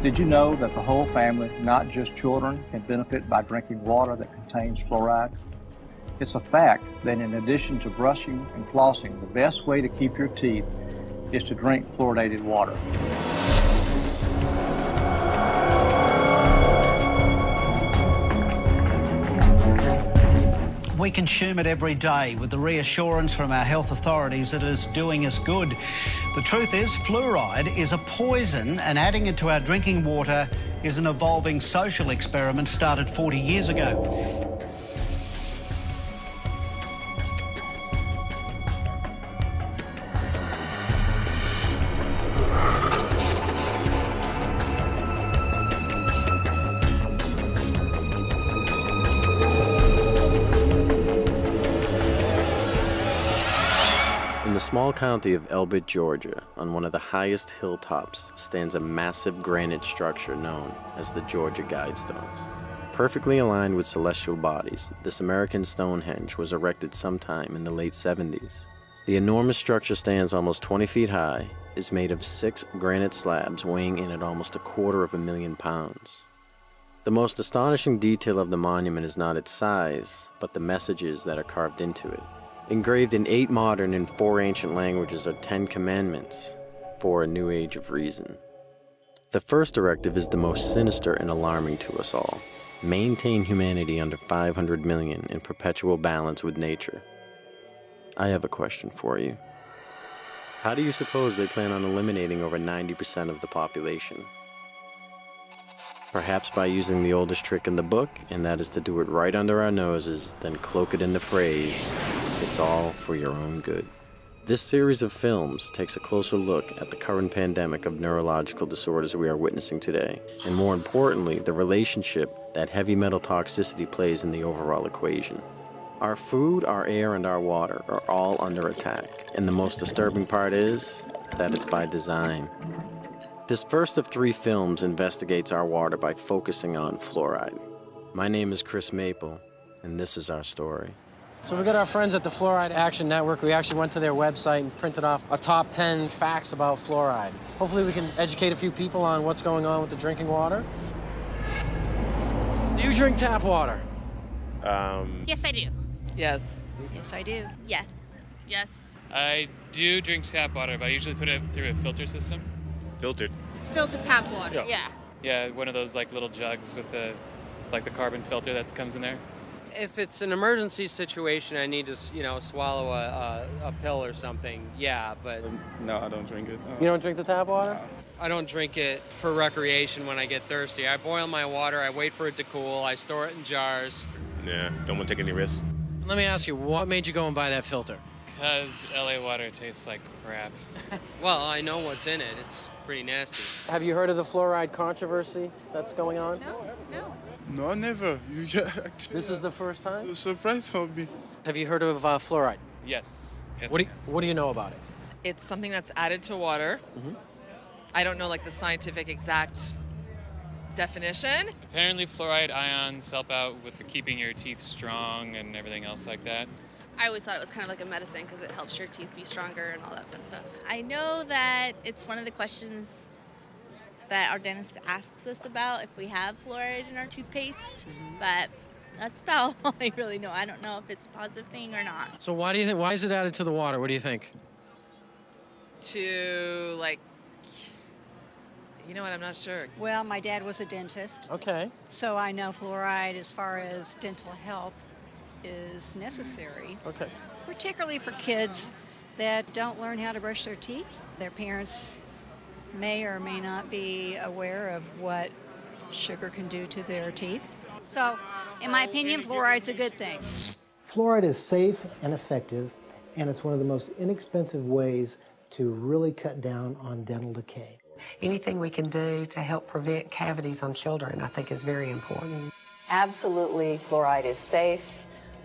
Did you know that the whole family, not just children, can benefit by drinking water that contains fluoride? It's a fact that in addition to brushing and flossing, the best way to keep your teeth is to drink fluoridated water. We consume it every day with the reassurance from our health authorities that it is doing us good. The truth is, fluoride is a poison, and adding it to our drinking water is an evolving social experiment started 40 years ago. In the small county of Elbit, Georgia, on one of the highest hilltops, stands a massive granite structure known as the Georgia Guidestones. Perfectly aligned with celestial bodies, this American Stonehenge was erected sometime in the late 70s. The enormous structure stands almost 20 feet high, is made of 6 granite slabs weighing in at almost 250,000 pounds. The most astonishing detail of the monument is not its size, but the messages that are carved into it. Engraved in 8 modern and 4 ancient languages are 10 commandments for a new age of reason. The first directive is the most sinister and alarming to us all. Maintain humanity under 500 million in perpetual balance with nature. I have a question for you. How do you suppose they plan on eliminating over 90% of the population? Perhaps by using the oldest trick in the book, and that is to do it right under our noses, then cloak it in the phrase, "It's all for your own good." This series of films takes a closer look at the current pandemic of neurological disorders we are witnessing today, and more importantly, the relationship that heavy metal toxicity plays in the overall equation. Our food, our air, and our water are all under attack, and the most disturbing part is that it's by design. This first of 3 films investigates our water by focusing on fluoride. My name is Chris Maple, and this is our story. So we got our friends at the Fluoride Action Network. We actually went to their website and printed off a top 10 facts about fluoride. Hopefully we can educate a few people on what's going on with the drinking water. Do you drink tap water? Yes, I do. Yes. Yes, I do. Yes. Yes. I do drink tap water, but I usually put it through a filter system. Filtered. Filtered tap water, yeah. Yeah, one of those like little jugs with the carbon filter that comes in there. If it's an emergency situation, I need to, swallow a pill or something. Yeah, but No, I don't drink it. You don't drink the tap water? I don't drink it for recreation when I get thirsty. I boil my water, I wait for it to cool, I store it in jars. Yeah, don't want to take any risks. Let me ask you, what made you go and buy that filter? Because LA water tastes like crap. Well, I know what's in it. It's pretty nasty. Have you heard of the fluoride controversy that's going on? No. No, never. Actually, This is the first time? it's a surprise for me. Have you heard of fluoride? Yes. What do you know about it? It's something that's added to water. Mhm. I don't know the scientific exact definition. Apparently fluoride ions help out with keeping your teeth strong and everything else like that. I always thought it was kind of like a medicine because it helps your teeth be stronger and all that fun stuff. I know that it's one of the questions that our dentist asks us about if we have fluoride in our toothpaste, but that's about all I really know. I don't know if it's a positive thing or not. So why is it added to the water? What do you think? To you know what, I'm not sure. Well, my dad was a dentist, Okay. so I know fluoride as far as dental health is necessary, Okay. particularly for kids that don't learn how to brush their teeth. Their parents may or may not be aware of what sugar can do to their teeth. So, in my opinion, fluoride's a good thing. Fluoride is safe and effective, and it's one of the most inexpensive ways to really cut down on dental decay. Anything we can do to help prevent cavities on children, I think, is very important. Absolutely, fluoride is safe,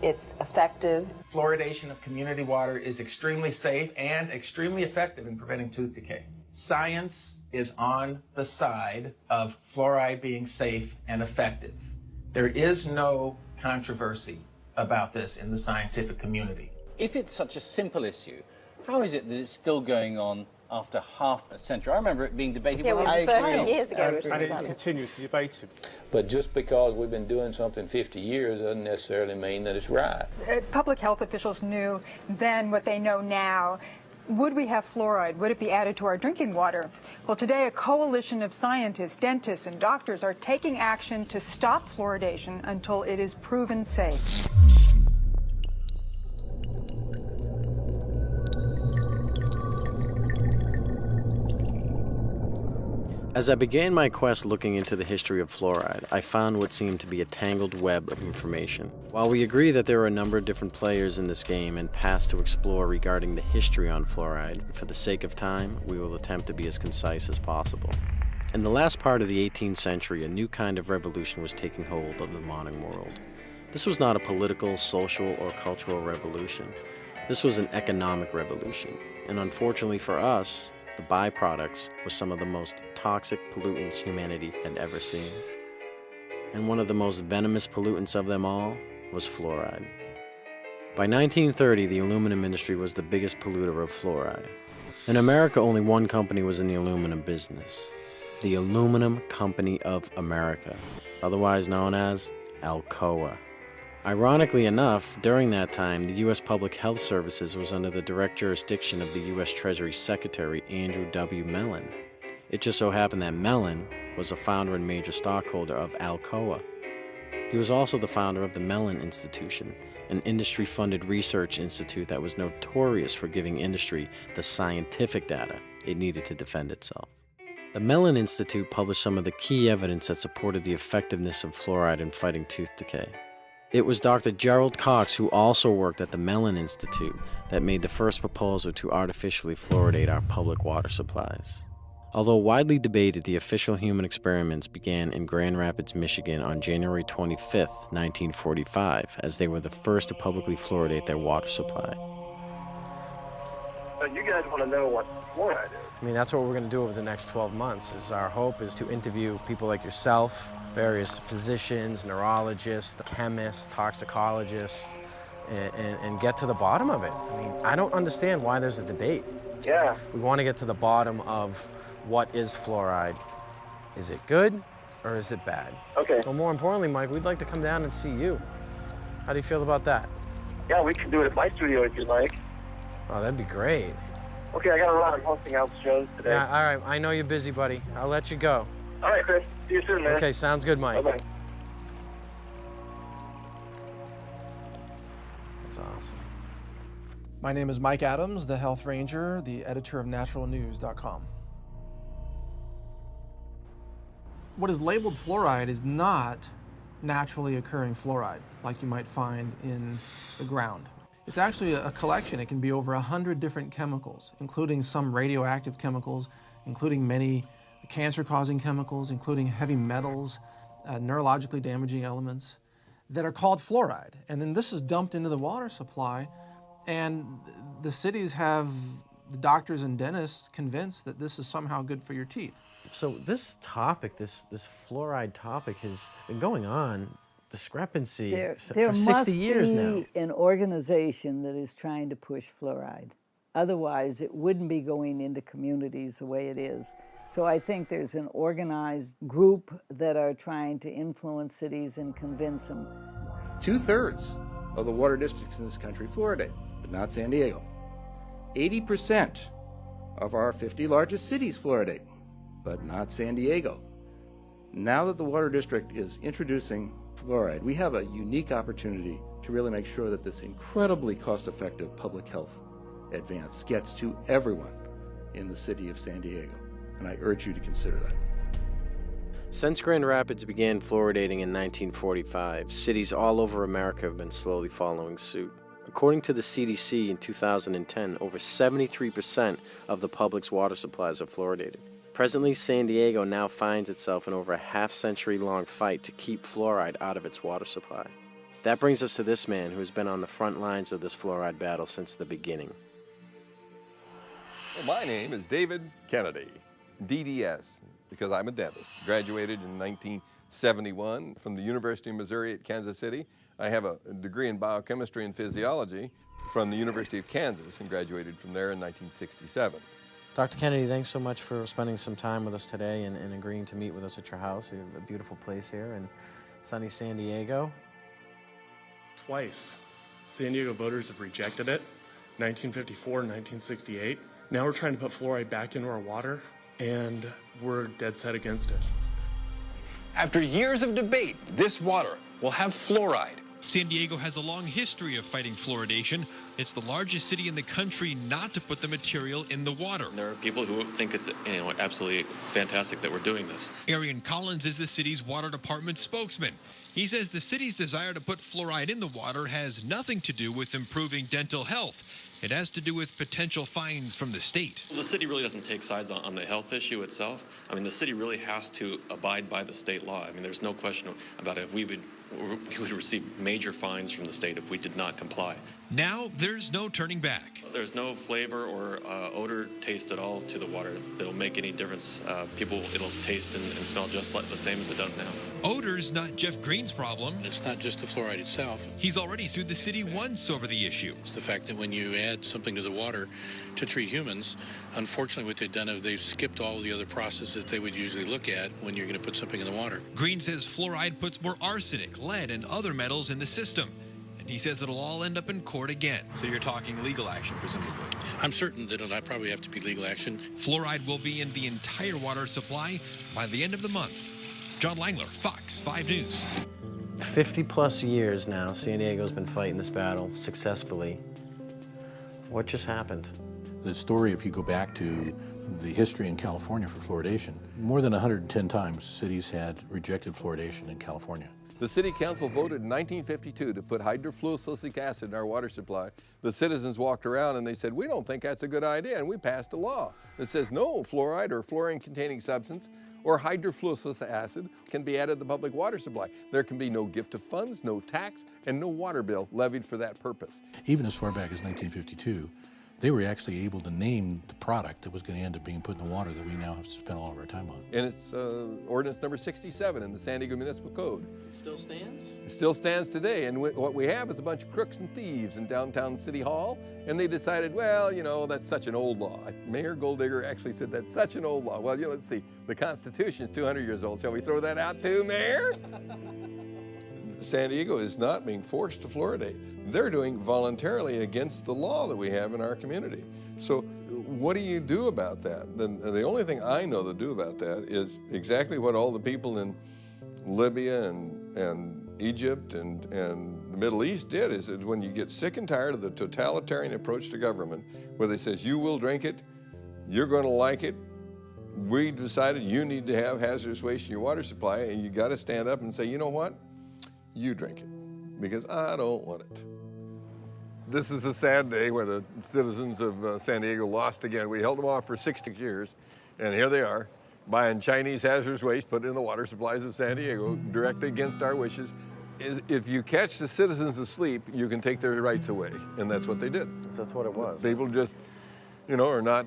it's effective. Fluoridation of community water is extremely safe and extremely effective in preventing tooth decay. Science is on the side of fluoride being safe and effective. There is no controversy about this in the scientific community. If it's such a simple issue, how is it that it's still going on after half a century. I remember it being debated Yeah, when it I was was 13 young. years ago. And it's continuously debated. But just because we've been doing something 50 years doesn't necessarily mean that it's right. Public health officials knew then what they know now. Would we have fluoride? Would it be added to our drinking water? Well, today a coalition of scientists, dentists, and doctors are taking action to stop fluoridation until it is proven safe. As I began my quest looking into the history of fluoride, I found what seemed to be a tangled web of information. While we agree that there are a number of different players in this game and paths to explore regarding the history on fluoride, for the sake of time, we will attempt to be as concise as possible. In the last part of the 18th century, a new kind of revolution was taking hold of the modern world. This was not a political, social, or cultural revolution. This was an economic revolution, and unfortunately for us, the byproducts were some of the most toxic pollutants humanity had ever seen. And one of the most venomous pollutants of them all was fluoride. By 1930, the aluminum industry was the biggest polluter of fluoride. In America, only one company was in the aluminum business: the Aluminum Company of America, otherwise known as Alcoa. Ironically enough, during that time, the U.S. Public Health Services was under the direct jurisdiction of the U.S. Treasury Secretary Andrew W. Mellon. It just so happened that Mellon was a founder and major stockholder of Alcoa. He was also the founder of the Mellon Institution, an industry-funded research institute that was notorious for giving industry the scientific data it needed to defend itself. The Mellon Institute published some of the key evidence that supported the effectiveness of fluoride in fighting tooth decay. It was Dr. Gerald Cox, who also worked at the Mellon Institute, that made the first proposal to artificially fluoridate our public water supplies. Although widely debated, the official human experiments began in Grand Rapids, Michigan on January 25, 1945, as they were the first to publicly fluoridate their water supply. You guys want to know what fluoride is? I mean, that's what we're going to do over the next 12 months. Our hope is to interview people like yourself, various physicians, neurologists, chemists, toxicologists, and get to the bottom of it. I mean, I don't understand why there's a debate. Yeah. We want to get to the bottom of what is fluoride. Is it good or is it bad? Okay. Well, more importantly, Mike, we'd like to come down and see you. How do you feel about that? Yeah, we can do it at my studio if you'd like. Oh, that'd be great. Okay, I got to run. I'm hosting out shows today. Yeah, all right. I know you're busy, buddy. I'll let you go. All right, Chris. See you soon, man. Okay, sounds good, Mike. Bye-bye. That's awesome. My name is Mike Adams, the Health Ranger, the editor of naturalnews.com. What is labeled fluoride is not naturally occurring fluoride like you might find in the ground. It's actually a collection. It can be over 100 different chemicals, including some radioactive chemicals, including many cancer-causing chemicals, including heavy metals, neurologically damaging elements that are called fluoride. And then this is dumped into the water supply, and the cities have the doctors and dentists convinced that this is somehow good for your teeth. So this topic, this fluoride topic has been going on, discrepancy, for 60 years now. There must be an organization that is trying to push fluoride. Otherwise, it wouldn't be going into communities the way it is. So I think there's an organized group that are trying to influence cities and convince them. 2/3 of the water districts in this country fluoridate, but not San Diego. 80% of our 50 largest cities fluoridate, but not San Diego. Now that the water district is introducing fluoride, we have a unique opportunity to really make sure that this incredibly cost-effective public health advance gets to everyone in the city of San Diego, and I urge you to consider that. Since Grand Rapids began fluoridating in 1945, cities all over America have been slowly following suit. According to the CDC in 2010, over 73% of the public's water supplies are fluoridated. Presently, San Diego now finds itself in over a half-century-long fight to keep fluoride out of its water supply. That brings us to this man who has been on the front lines of this fluoride battle since the beginning. Well, my name is David Kennedy, DDS, because I'm a dentist. Graduated in 1971 from the University of Missouri at Kansas City. I have a degree in biochemistry and physiology from the University of Kansas and graduated from there in 1967. Dr. Kennedy, thanks so much for spending some time with us today and agreeing to meet with us at your house. You have a beautiful place here in sunny San Diego. Twice, San Diego voters have rejected it, 1954 and 1968. Now we're trying to put fluoride back into our water, and we're dead set against it. After years of debate, this water will have fluoride. San Diego has a long history of fighting fluoridation. It's the largest city in the country not to put the material in the water. There are people who think it's absolutely fantastic that we're doing this. Arian Collins is the city's water department spokesman. He says the city's desire to put fluoride in the water has nothing to do with improving dental health. It has to do with potential fines from the state. The city really doesn't take sides on the health issue itself. I mean, the city really has to abide by the state law. I mean, there's no question about it. We would receive major fines from the state if we did not comply. Now there's no turning back. There's no flavor or odor taste at all to the water that'll make any difference. It'll taste and smell just like the same as it does now. Odor's not Jeff Green's problem. It's not just the fluoride itself. He's already sued the city once over the issue. It's the fact that when you add something to the water to treat humans, unfortunately what they've done is they've skipped all the other processes they would usually look at when you're going to put something in the water. Green says fluoride puts more arsenic, lead, and other metals in the system. And he says it'll all end up in court again. So you're talking legal action, presumably? I'm certain that it'll probably have to be legal action. Fluoride will be in the entire water supply by the end of the month. John Langler, Fox 5 News. 50 plus years now, San Diego's been fighting this battle successfully. What just happened? The story, if you go back to the history in California for fluoridation, more than 110 times cities had rejected fluoridation in California. The City Council voted in 1952 to put hydrofluorosilicic acid in our water supply. The citizens walked around and they said, we don't think that's a good idea, and we passed a law that says no fluoride or fluorine-containing substance or hydrofluorosilicic acid can be added to the public water supply. There can be no gift of funds, no tax, and no water bill levied for that purpose. Even as far back as 1952, they were actually able to name the product that was going to end up being put in the water that we now have to spend all of our time on. And it's ordinance number 67 in the San Diego Municipal Code. It still stands? It still stands today, and what we have is a bunch of crooks and thieves in downtown City Hall, and they decided, well, you know, that's such an old law. Mayor Golddigger actually said that's such an old law. Well, you know, let's see, the Constitution is 200 years old. Shall we throw that out too, Mayor? San Diego is not being forced to fluoridate. They're doing voluntarily against the law that we have in our community. So what do you do about that? The only thing I know to do about that is exactly what all the people in Libya and Egypt and the Middle East did, is that when you get sick and tired of the totalitarian approach to government, where they says you will drink it, you're going to like it, we decided you need to have hazardous waste in your water supply, and you got to stand up and say, you know what? You drink it, because I don't want it. This is a sad day where the citizens of San Diego lost again. We held them off for 60 years, and here they are, buying Chinese hazardous waste, put it in the water supplies of San Diego, directly against our wishes. If you catch the citizens asleep, you can take their rights away, and that's what they did. That's what it was. People just, you know, are not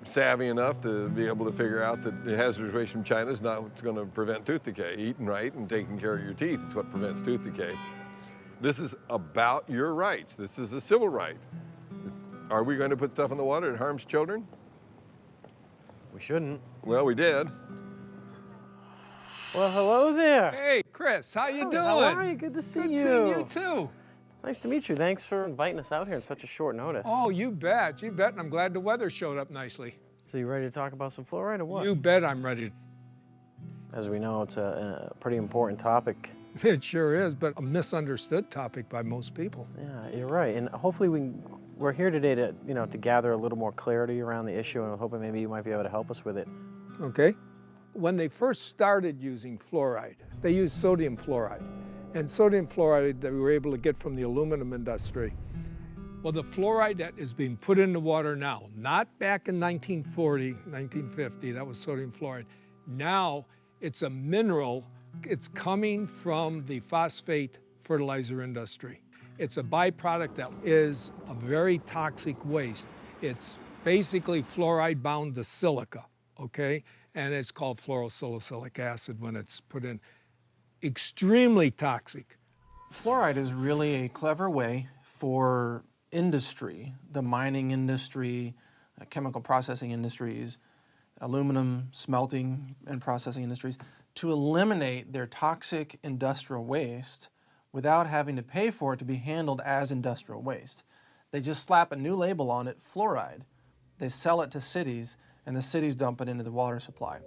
savvy enough to be able to figure out that the hazardous waste from China is not what's going to prevent tooth decay. Eating right and taking care of your teeth is what prevents tooth decay. This is about your rights. This is a civil right. Are we going to put stuff in the water that harms children? We shouldn't. Well, we did. Well, hello there. Hey, Chris, how you doing? How are you? Good to see you. Good seeing you, too. Nice to meet you. Thanks for inviting us out here in such a short notice. Oh, you bet. You bet, and I'm glad the weather showed up nicely. So you ready to talk about some fluoride or what? You bet I'm ready. As we know, it's a pretty important topic. It sure is, but a misunderstood topic by most people. Yeah, you're right. And hopefully we're here today to, to gather a little more clarity around the issue, and I'm hoping maybe you might be able to help us with it. Okay. When they first started using fluoride, they used sodium fluoride. And sodium fluoride that we were able to get from the aluminum industry. Well, the fluoride that is being put in the water now, not back in 1940, 1950, that was sodium fluoride. Now it's a mineral. It's coming from the phosphate fertilizer industry. It's a byproduct that is a very toxic waste. It's basically fluoride bound to silica, okay? And it's called fluorosilicic acid when it's put in. Extremely toxic. Fluoride is really a clever way for industry, the mining industry, chemical processing industries, aluminum smelting and processing industries, to eliminate their toxic industrial waste without having to pay for it to be handled as industrial waste. They just slap a new label on it, fluoride. They sell it to cities, and the cities dump it into the water supply.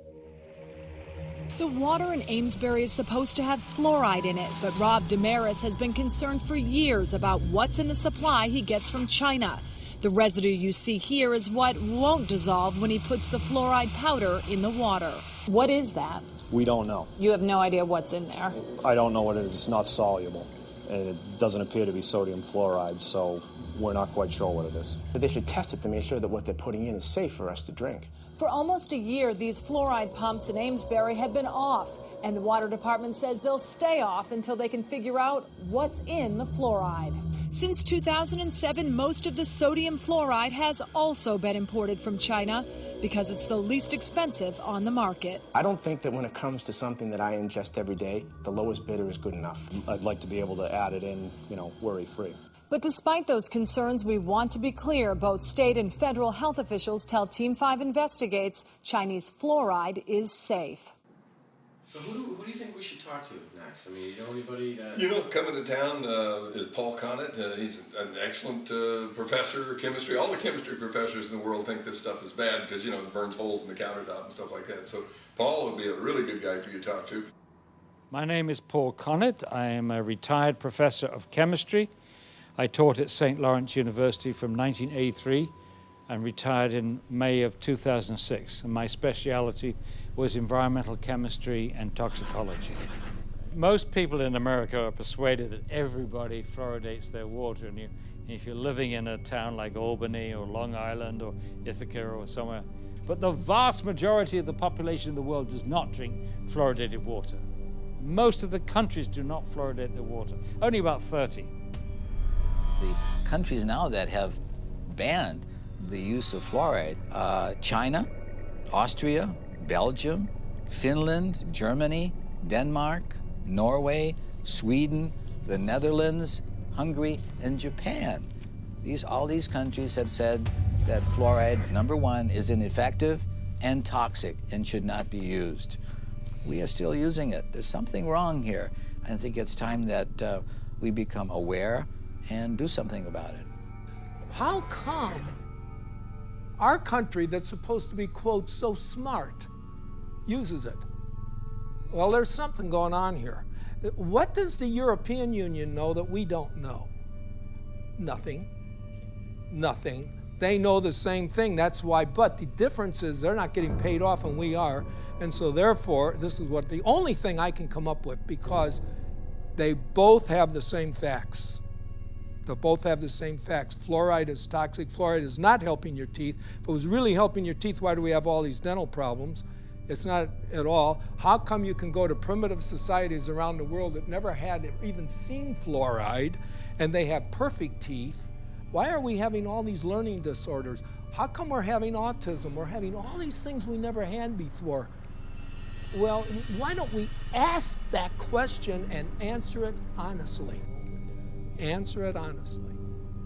The water in Amesbury is supposed to have fluoride in it, but Rob Damaris has been concerned for years about what's in the supply he gets from China. The residue you see here is what won't dissolve when he puts the fluoride powder in the water. What is that? We don't know. You have no idea what's in there. I don't know what it is. It's not soluble, and it doesn't appear to be sodium fluoride, so we're not quite sure what it is. They should test it to make sure that what they're putting in is safe for us to drink. For almost a year, these fluoride pumps in Amesbury have been off, and the water department says they'll stay off until they can figure out what's in the fluoride. Since 2007, most of the sodium fluoride has also been imported from China because it's the least expensive on the market. I don't think that when it comes to something that I ingest every day, the lowest bidder is good enough. I'd like to be able to add it in, worry-free. But despite those concerns, we want to be clear. Both state and federal health officials tell Team 5 Investigates Chinese fluoride is safe. So who do you think we should talk to next? I mean, you know anybody that... Coming to town is Paul Connett. He's an excellent professor of chemistry. All the chemistry professors in the world think this stuff is bad because, it burns holes in the countertop and stuff like that. So Paul would be a really good guy for you to talk to. My name is Paul Connett. I am a retired professor of chemistry. I taught at St. Lawrence University from 1983 and retired in May of 2006. And my speciality was environmental chemistry and toxicology. Most people in America are persuaded that everybody fluoridates their water. And if you're living in a town like Albany or Long Island or Ithaca or somewhere, but the vast majority of the population in the world does not drink fluoridated water. Most of the countries do not fluoridate their water, only about 30. The countries now that have banned the use of fluoride, China, Austria, Belgium, Finland, Germany, Denmark, Norway, Sweden, the Netherlands, Hungary, and Japan. All these countries have said that fluoride, number one, is ineffective and toxic and should not be used. We are still using it. There's something wrong here. I think it's time that we become aware and do something about it. How come our country that's supposed to be, quote, so smart, uses it? Well, there's something going on here. What does the European Union know that we don't know? Nothing. Nothing. They know the same thing, that's why, but the difference is they're not getting paid off and we are, and so therefore, this is the only thing I can come up with, because they both have the same facts. They both have the same facts. Fluoride is toxic. Fluoride is not helping your teeth. If it was really helping your teeth, why do we have all these dental problems? It's not at all. How come you can go to primitive societies around the world that never had even seen fluoride, and they have perfect teeth? Why are we having all these learning disorders? How come we're having autism? We're having all these things we never had before. Well, why don't we ask that question and answer it honestly? Answer it honestly.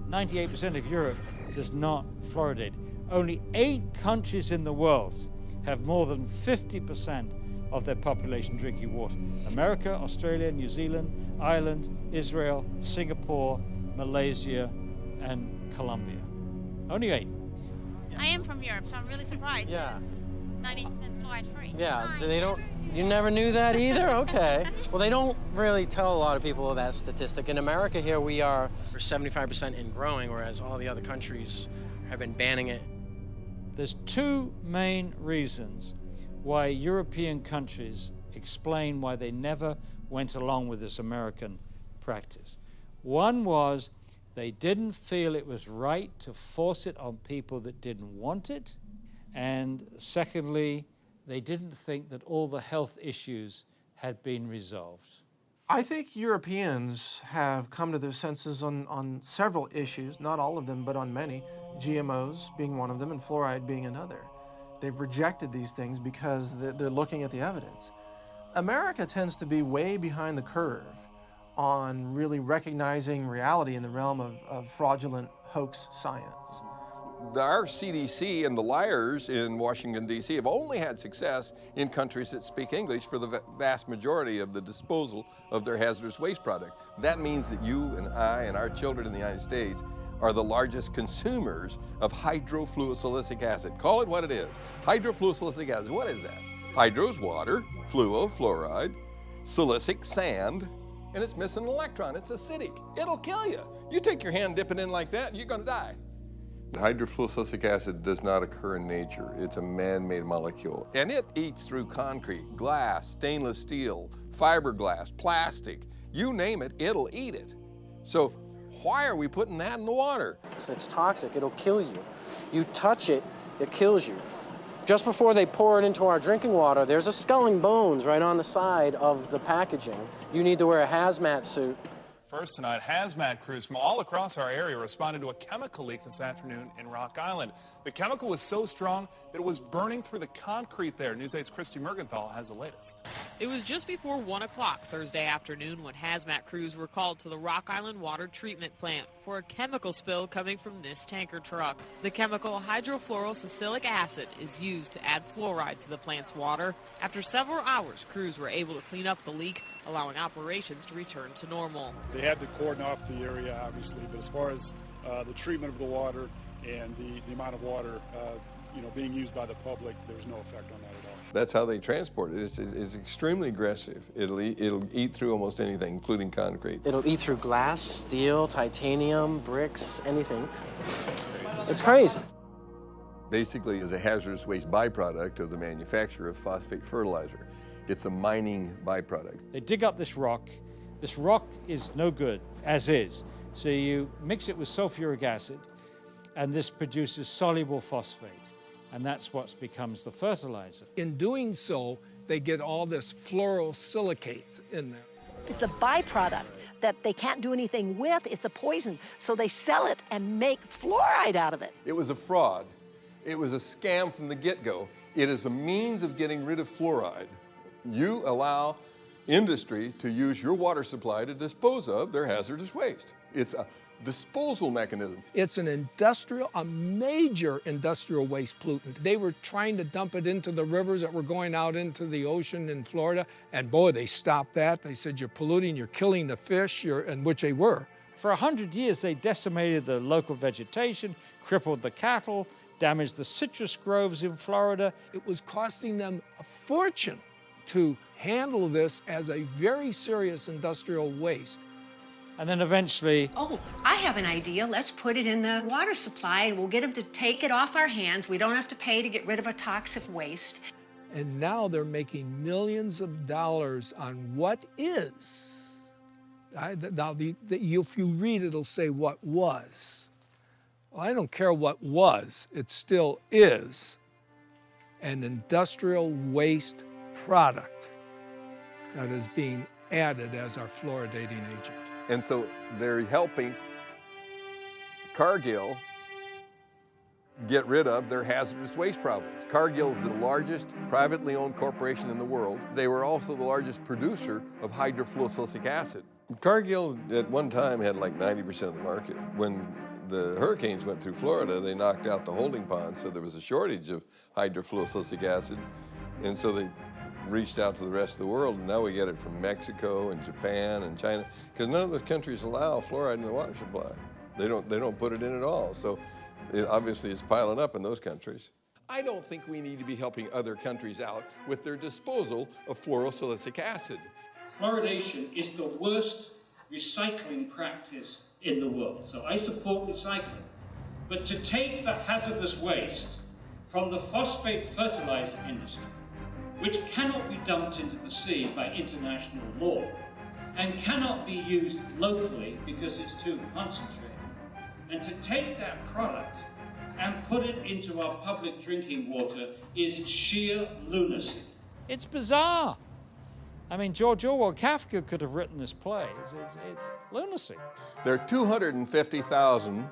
98% of Europe does not fluoridate. Only 8 countries in the world have more than 50% of their population drinking water. America, Australia, New Zealand, Ireland, Israel, Singapore, Malaysia, and Colombia. Only 8. I am from Europe, so I'm really surprised. Yeah. It's 90% fluoride free. Yeah, you never knew that either? Okay. Well, they don't really tell a lot of people that statistic. In America here, we are 75% and growing, whereas all the other countries have been banning it. There's 2 main reasons why European countries explain why they never went along with this American practice. One was they didn't feel it was right to force it on people that didn't want it. And secondly, they didn't think that all the health issues had been resolved. I think Europeans have come to their senses on several issues, not all of them, but on many, GMOs being one of them and fluoride being another. They've rejected these things because they're looking at the evidence. America tends to be way behind the curve on really recognizing reality in the realm of fraudulent hoax science. our CDC and the liars in Washington, D.C. have only had success in countries that speak English for the vast majority of the disposal of their hazardous waste product. That means that you and I and our children in the United States are the largest consumers of hydrofluosilicic acid. Call it what it is. Hydrofluosilicic acid, what is that? Hydro's water, fluo, fluoride, silicic, sand, and it's missing an electron. It's acidic. It'll kill you. You take your hand, dip it in like that, you're gonna die. Hydrofluosilicic acid does not occur in nature. It's a man-made molecule. And it eats through concrete, glass, stainless steel, fiberglass, plastic. You name it, it'll eat it. So why are we putting that in the water? It's toxic, it'll kill you. You touch it, it kills you. Just before they pour it into our drinking water, there's a skull and bones right on the side of the packaging. You need to wear a hazmat suit. First tonight, hazmat crews from all across our area responded to a chemical leak this afternoon in Rock Island. The chemical was so strong that it was burning through the concrete there. News 8's Christy Mergenthal has the latest. It was just before 1 o'clock Thursday afternoon when hazmat crews were called to the Rock Island water treatment plant for a chemical spill coming from this tanker truck. The chemical hydrofluorosilicic acid is used to add fluoride to the plant's water. After several hours, crews were able to clean up the leak, allowing operations to return to normal. They had to cordon off the area, obviously, but as far as the treatment of the water and the amount of water being used by the public, there's no effect on that at all. That's how they transport it. It's extremely aggressive. It'll eat through almost anything, including concrete. It'll eat through glass, steel, titanium, bricks, anything. It's crazy. Basically, is a hazardous waste byproduct of the manufacture of phosphate fertilizer. It's a mining byproduct. They dig up this rock. This rock is no good, as is. So you mix it with sulfuric acid, and this produces soluble phosphate. And that's what becomes the fertilizer. In doing so, they get all this fluorosilicate in there. It's a byproduct that they can't do anything with. It's a poison. So they sell it and make fluoride out of it. It was a fraud. It was a scam from the get-go. It is a means of getting rid of fluoride. You allow industry to use your water supply to dispose of their hazardous waste. It's a disposal mechanism. It's a major industrial waste pollutant. They were trying to dump it into the rivers that were going out into the ocean in Florida, and boy, they stopped that. They said, you're polluting, you're killing the fish, and which they were. For 100 years, they decimated the local vegetation, crippled the cattle, damaged the citrus groves in Florida. It was costing them a fortune to handle this as a very serious industrial waste. And then eventually... Oh, I have an idea. Let's put it in the water supply and we'll get them to take it off our hands. We don't have to pay to get rid of a toxic waste. And now they're making millions of dollars on what is. If you read it, it'll say what was. Well, I don't care what was. It still is an industrial waste product that is being added as our fluoridating agent. And so they're helping Cargill get rid of their hazardous waste problems. Cargill is the largest privately owned corporation in the world. They were also the largest producer of hydrofluosilicic acid. Cargill at one time had like 90% of the market. When the hurricanes went through Florida, they knocked out the holding pond, so there was a shortage of hydrofluosilicic acid. And so they reached out to the rest of the world, and now we get it from Mexico and Japan and China, because none of those countries allow fluoride in the water supply. They don't put it in at all. So it obviously is piling up in those countries. I don't think we need to be helping other countries out with their disposal of fluorosilicic acid. Fluoridation is the worst recycling practice in the world. So I support recycling. But to take the hazardous waste from the phosphate fertilizer industry, which cannot be dumped into the sea by international law and cannot be used locally because it's too concentrated, and to take that product and put it into our public drinking water is sheer lunacy. It's bizarre. I mean, George Orwell, Kafka could have written this play. It's lunacy. There are 250,000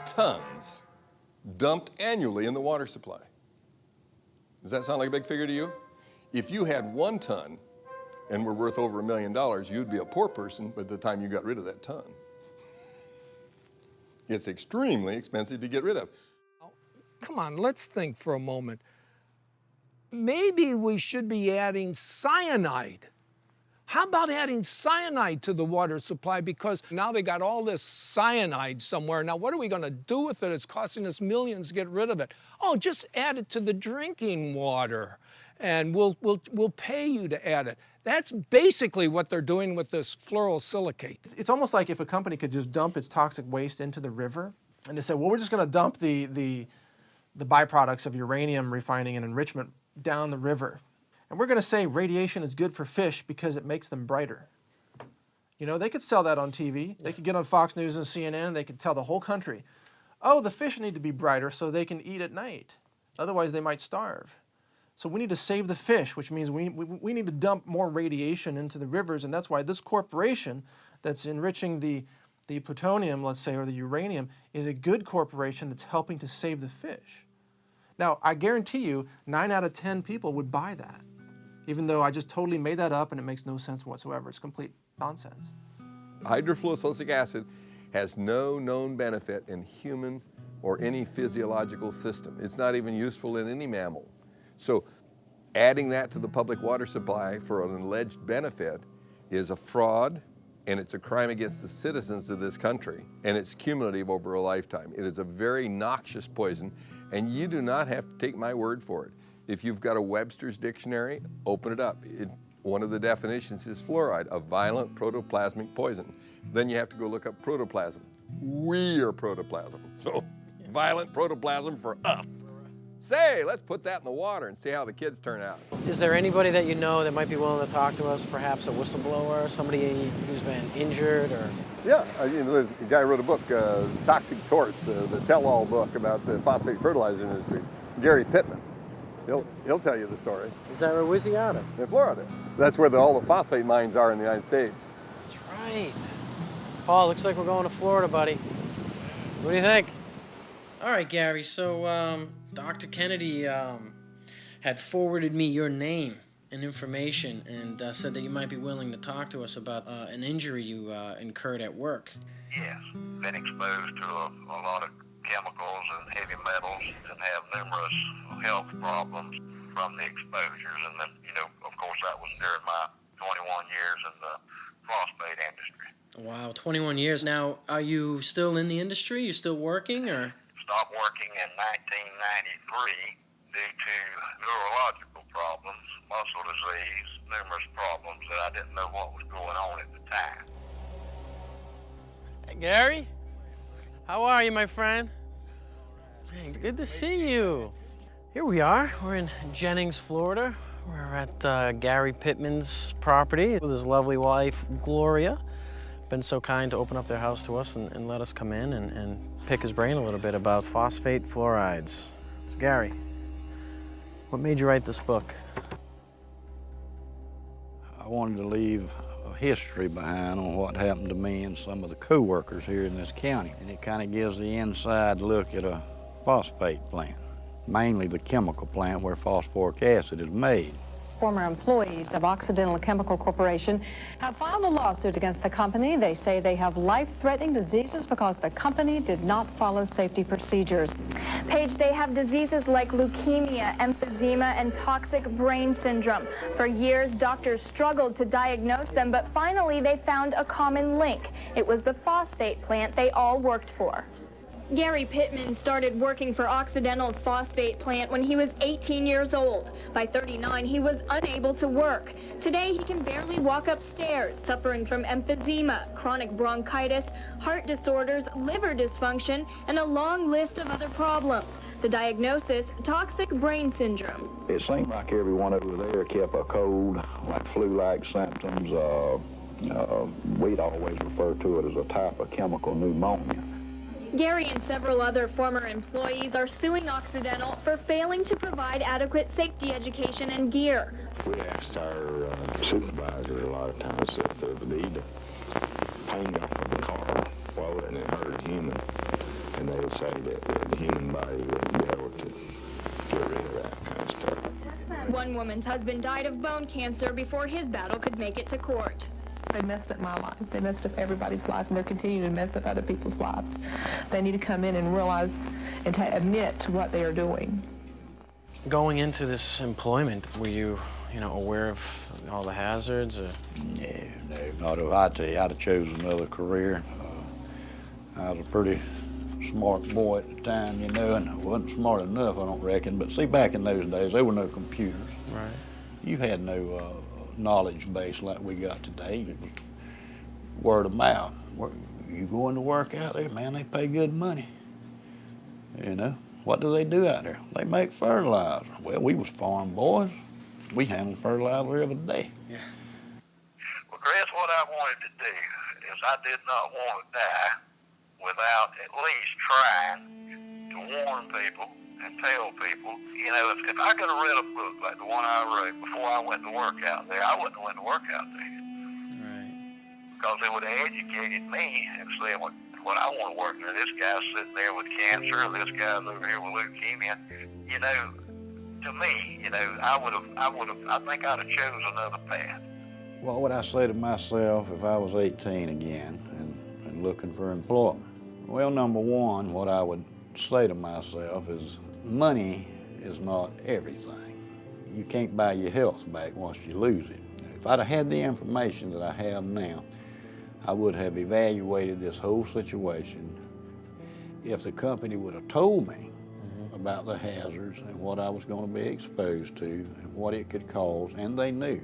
tons dumped annually in the water supply. Does that sound like a big figure to you? If you had 1 ton and were worth over $1 million, you'd be a poor person by the time you got rid of that ton. It's extremely expensive to get rid of. Come on, let's think for a moment. Maybe we should be adding cyanide. How about adding cyanide to the water supply? Because now they got all this cyanide somewhere. Now, what are we going to do with it? It's costing us millions to get rid of it. Oh, just add it to the drinking water, and we'll pay you to add it. That's basically what they're doing with this fluorosilicate. It's almost like if a company could just dump its toxic waste into the river, and they say, well, we're just going to dump the byproducts of uranium refining and enrichment down the river. And we're going to say radiation is good for fish because it makes them brighter. You know, they could sell that on TV. They could get on Fox News and CNN. They could tell the whole country, oh, the fish need to be brighter so they can eat at night. Otherwise, they might starve. So we need to save the fish, which means we need to dump more radiation into the rivers. And that's why this corporation that's enriching the plutonium, let's say, or the uranium, is a good corporation that's helping to save the fish. Now, I guarantee you, 9 out of 10 people would buy that, even though I just totally made that up and it makes no sense whatsoever. It's complete nonsense. Hydrofluorosilicic acid has no known benefit in human or any physiological system. It's not even useful in any mammal. So adding that to the public water supply for an alleged benefit is a fraud, and it's a crime against the citizens of this country, and it's cumulative over a lifetime. It is a very noxious poison, and you do not have to take my word for it. If you've got a Webster's dictionary, open it up. One of the definitions is fluoride, a violent protoplasmic poison. Then you have to go look up protoplasm. We are protoplasm, so violent protoplasm for us. Say, let's put that in the water and see how the kids turn out. Is there anybody that you know that might be willing to talk to us, perhaps a whistleblower, somebody who's been injured or? Yeah, you know, there's a guy who wrote a book, Toxic Torts, the tell-all book about the phosphate fertilizer industry, Gary Pittman. He'll tell you the story. Is that where where's he out of? In Florida. That's where all the phosphate mines are in the United States. That's right. Paul, looks like we're going to Florida, buddy. What do you think? All right, Gary, so Dr. Kennedy had forwarded me your name and information and said that you might be willing to talk to us about an injury you incurred at work. Yes, been exposed to a lot of chemicals and heavy metals and have numerous health problems from the exposures. And then, you know, of course, that was during my 21 years in the phosphate industry. Wow, 21 years. Now, are you still in the industry? You still working, or? Stopped working in 1993 due to neurological problems, muscle disease, numerous problems that I didn't know what was going on at the time. Hey, Gary? How are you, my friend? Hey, good to see you. Here we are. We're in Jennings, Florida. We're at Gary Pittman's property with his lovely wife, Gloria. Been so kind to open up their house to us and let us come in and pick his brain a little bit about phosphate fluorides. So, Gary, what made you write this book? I wanted to leave a history behind on what happened to me and some of the co-workers here in this county. And it kind of gives the inside look at a phosphate plant, mainly the chemical plant where phosphoric acid is made. Former employees of Occidental Chemical Corporation have filed a lawsuit against the company. They say they have life-threatening diseases because the company did not follow safety procedures. Paige, they have diseases like leukemia, emphysema, and toxic brain syndrome. For years, doctors struggled to diagnose them, but finally they found a common link. It was the phosphate plant they all worked for. Gary Pittman started working for Occidental's phosphate plant when he was 18 years old. By 39, he was unable to work. Today, he can barely walk upstairs, suffering from emphysema, chronic bronchitis, heart disorders, liver dysfunction, and a long list of other problems. The diagnosis, toxic brain syndrome. It seemed like everyone over there kept a cold, like flu-like symptoms. We'd always refer to it as a type of chemical pneumonia. Gary and several other former employees are suing Occidental for failing to provide adequate safety education and gear. We asked our supervisor a lot of times if there would need to hang off of the car float and it hurt a human. And they would say that the human body wouldn't be able to get rid of that kind of stuff. One woman's husband died of bone cancer before his battle could make it to court. They messed up my life. They messed up everybody's life, and they're continuing to mess up other people's lives. They need to come in and realize and admit to what they are doing. Going into this employment, were you, aware of all the hazards? Or? No, not if I tell you, I'd have chosen another career. I was a pretty smart boy at the time, and I wasn't smart enough, I don't reckon. But see, back in those days, there were no computers. Right. You had no knowledge base like we got today. It was word of mouth. You going to work out there, man, they pay good money. What do they do out there? They make fertilizer. Well, we was farm boys. We handled fertilizer every day. Yeah. Well, Chris, what I wanted to do is I did not want to die without at least trying to warn people and tell people, if I could have read a book like the one I wrote before I went to work out there, I wouldn't have went to work out there. Right. Because it would have educated me and said, when I want to work there, this guy's sitting there with cancer, or this guy's over here with leukemia. To me, I think I'd have chosen another path. What would I say to myself if I was 18 again and looking for employment? Well, number one, what I would say to myself is money is not everything. You can't buy your health back once you lose it. If I'd have had the information that I have now, I would have evaluated this whole situation. If the company would have told me about the hazards and what I was going to be exposed to and what it could cause, and they knew.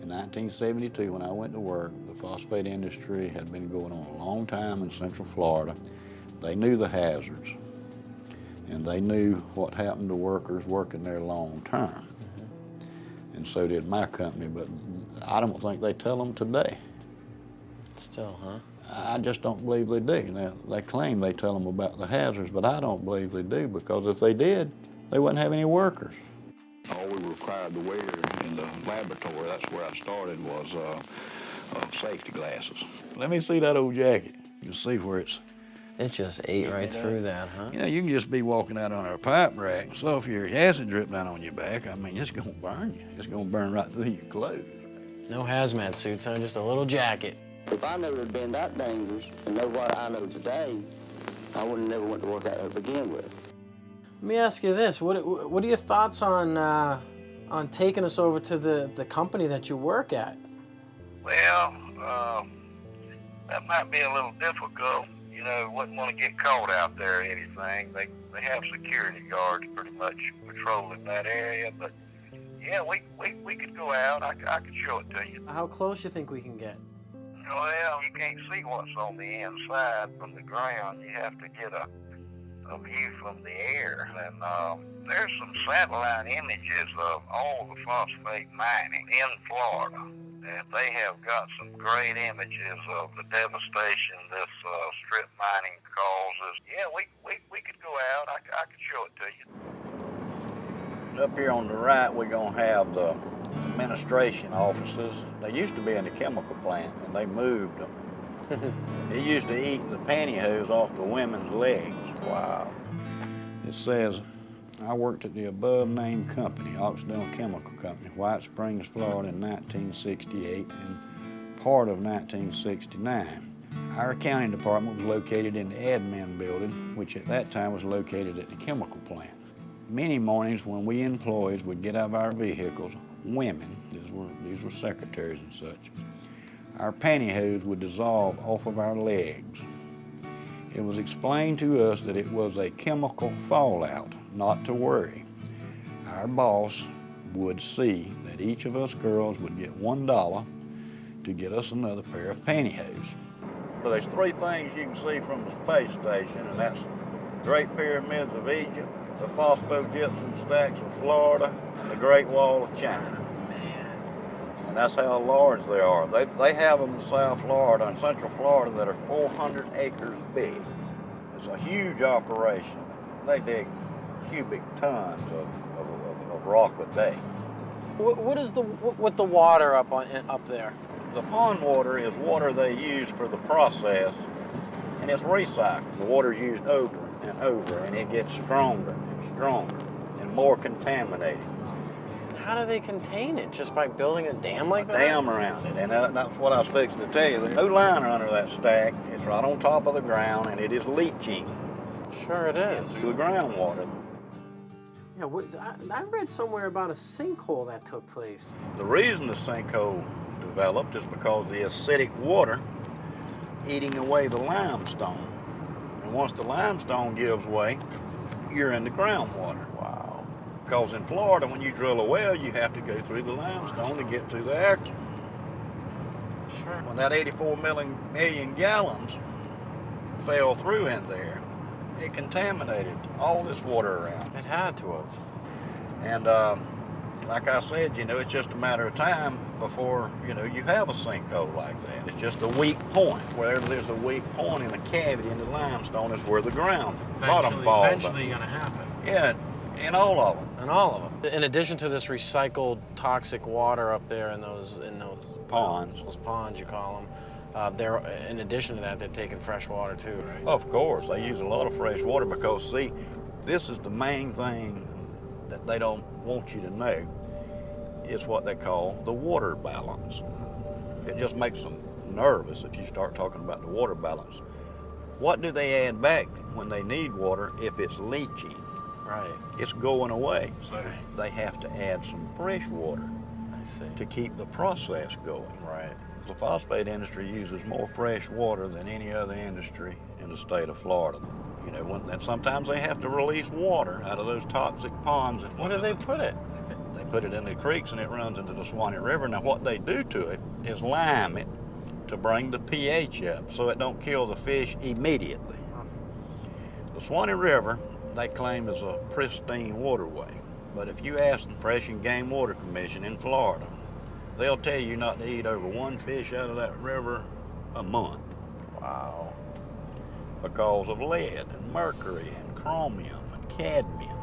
In 1972, when I went to work, the phosphate industry had been going on a long time in Central Florida. They knew the hazards, and they knew what happened to workers working there long term. And so did my company, but I don't think they tell them today. Still, huh? I just don't believe they do. Now, they claim they tell them about the hazards, but I don't believe they do, because if they did, they wouldn't have any workers. All we were required to wear in the laboratory, that's where I started, was safety glasses. Let me see that old jacket. You see where It just ate right through that, huh? You can just be walking out on a pipe rack and sulfuric acid drip down on your back. I mean, it's gonna burn you. It's gonna burn right through your clothes. No hazmat suits, huh? Just a little jacket. If I knew it had been that dangerous and know what I know today, I wouldn't never went to work out there to begin with. Let me ask you this: What are your thoughts on taking us over to the company that you work at? Well, that might be a little difficult. Wouldn't want to get caught out there or anything. They have security guards pretty much patrolling that area, but yeah, we could go out. I could show it to you. How close you think we can get? Well, you can't see what's on the inside from the ground. You have to get a view from the air. And there's some satellite images of all the phosphate mining in Florida. And they have got some great images of the devastation this strip mining causes. Yeah, we could go out. I could show it to you. Up here on the right, we're going to have the administration offices. They used to be in the chemical plant, and they moved them. They used to eat the pantyhose off the women's legs. Wow. It says, I worked at the above-named company, Occidental Chemical Company, White Springs, Florida, in 1968 and part of 1969. Our accounting department was located in the admin building, which at that time was located at the chemical plant. Many mornings when we employees would get out of our vehicles, women, these were secretaries and such, our pantyhose would dissolve off of our legs. It was explained to us that it was a chemical fallout, not to worry. Our boss would see that each of us girls would get $1 to get us another pair of pantyhose. So there's three things you can see from the space station, and that's the Great Pyramids of Egypt, the phosphogypsum stacks of Florida, and the Great Wall of China. And that's how large they are. They have them in South Florida and Central Florida that are 400 acres big. It's a huge operation. They dig cubic tons of rock a day. What is with the water up there? The pond water is water they use for the process, and it's recycled. The water's used over and over, and it gets stronger and stronger and more contaminated. how do they contain it? Just by building a dam like that? Dam around it, and that's what I was fixing to tell you. There's no liner under that stack. It's right on top of the ground, and it is leaching. Sure it is. Into the groundwater. Yeah, I read somewhere about a sinkhole that took place. The reason the sinkhole developed is because the acidic water eating away the limestone. And once the limestone gives way, you're in the groundwater. Wow. Because in Florida, when you drill a well, you have to go through the limestone to get to the action. Sure. When that 84 million gallons fell through in there, it contaminated all this water around. It had to have. And like I said, you know, it's just a matter of time before, you know, you have a sinkhole like that. It's just a weak point. Wherever there's a weak point in a cavity in the limestone is where the bottom falls. Eventually going to happen. Yeah, in all of them. In all of them. In addition to this recycled toxic water up there in those ponds. Those ponds, you call them. In addition to that, they're taking fresh water too, right? Of course, they use a lot of fresh water because, see, this is the main thing that they don't want you to know. Is what they call the water balance. It just makes them nervous if you start talking about the water balance. What do they add back when they need water if it's leaching? Right. It's going away. So they have to add some fresh water. I see. To keep the process going. Right. The phosphate industry uses more fresh water than any other industry in the state of Florida. You know, and sometimes they have to release water out of those toxic ponds. Where do they put it? They put it in the creeks and it runs into the Swanee River. Now what they do to it is lime it to bring the pH up so it don't kill the fish immediately. The Swanee River, they claim, is a pristine waterway. But if you ask the Fish and Game Water Commission in Florida, they'll tell you not to eat over one fish out of that river a month. Wow. Because of lead and mercury and chromium and cadmium.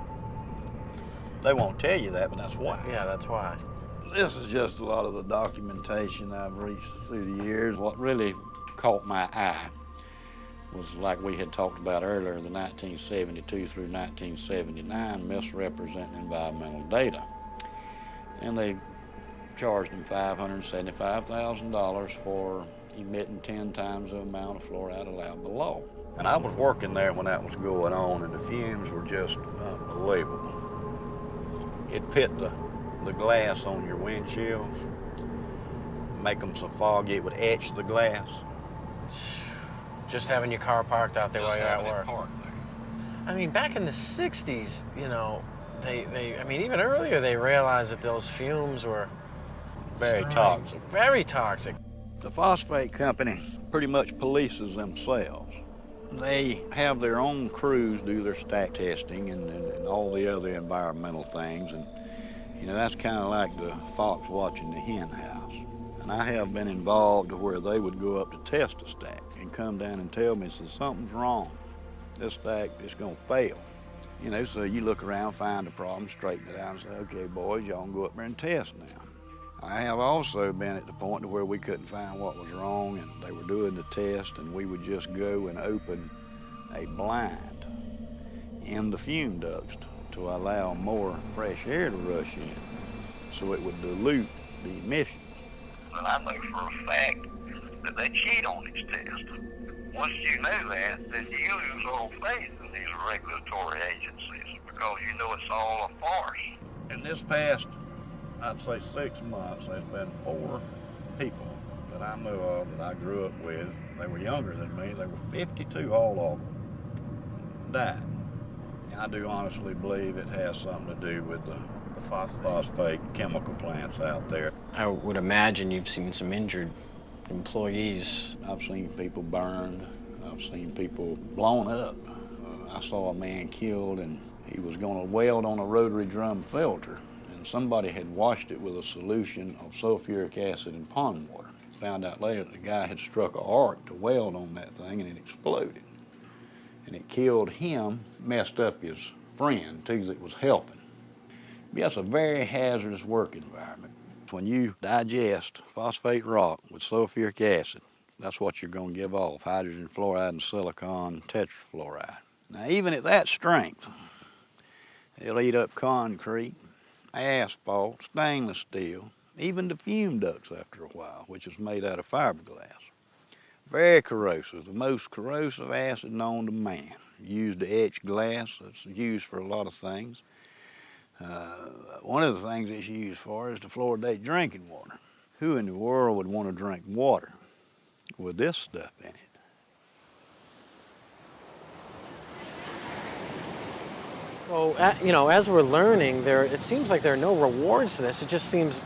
They won't tell you that, but that's why. Yeah, that's why. This is just a lot of the documentation I've reached through the years. What really caught my eye was, like we had talked about earlier, the 1972 through 1979 misrepresenting environmental data. And they charged them $575,000 for emitting 10 times the amount of fluoride allowed below. And I was working there when that was going on, and the fumes were just unbelievable. It pit the glass on your windshields, make them so foggy it would etch the glass. Just having your car parked out there while you're at work. I mean, back in the 60s, you know, I mean, even earlier, they realized that those fumes were very toxic. Very toxic. The phosphate company pretty much polices themselves. They have their own crews do their stack testing and all the other environmental things. And, you know, that's kind of like the fox watching the hen house. And I have been involved where they would go up to test a stack and come down and tell me, so something's wrong. This stack is going to fail. You know, so you look around, find the problem, straighten it out, and say, okay, boys, y'all can go up there and test now. I have also been at the point to where we couldn't find what was wrong, and they were doing the test, and we would just go and open a blind in the fume ducts to allow more fresh air to rush in, so it would dilute the emissions. And I know for a fact that they cheat on these tests. Once you know that, then you lose all faith in these regulatory agencies because you know it's all a farce. In this past, I'd say 6 months, there's been 4 people that I know of that I grew up with. They were younger than me. They were 52, all of them died. I do honestly believe it has something to do with the phosphate chemical plants out there. I would imagine you've seen some injured employees. I've seen people burned. I've seen people blown up. I saw a man killed, and he was going to weld on a rotary drum filter. And somebody had washed it with a solution of sulfuric acid and pond water. Found out later that the guy had struck an arc to weld on that thing, and it exploded. And it killed him, messed up his friend, too, that was helping. But that's a very hazardous work environment. When you digest phosphate rock with sulfuric acid, that's what you're going to give off, hydrogen fluoride and silicon tetrafluoride. Now, even at that strength, it'll eat up concrete, asphalt, stainless steel, even the fume ducts after a while, which is made out of fiberglass. Very corrosive, the most corrosive acid known to man. Used to etch glass, it's used for a lot of things. One of the things it's used for is to fluoridate drinking water. Who in the world would want to drink water with this stuff in it? Well, you know, as we're learning, it seems like there are no rewards to this. It just seems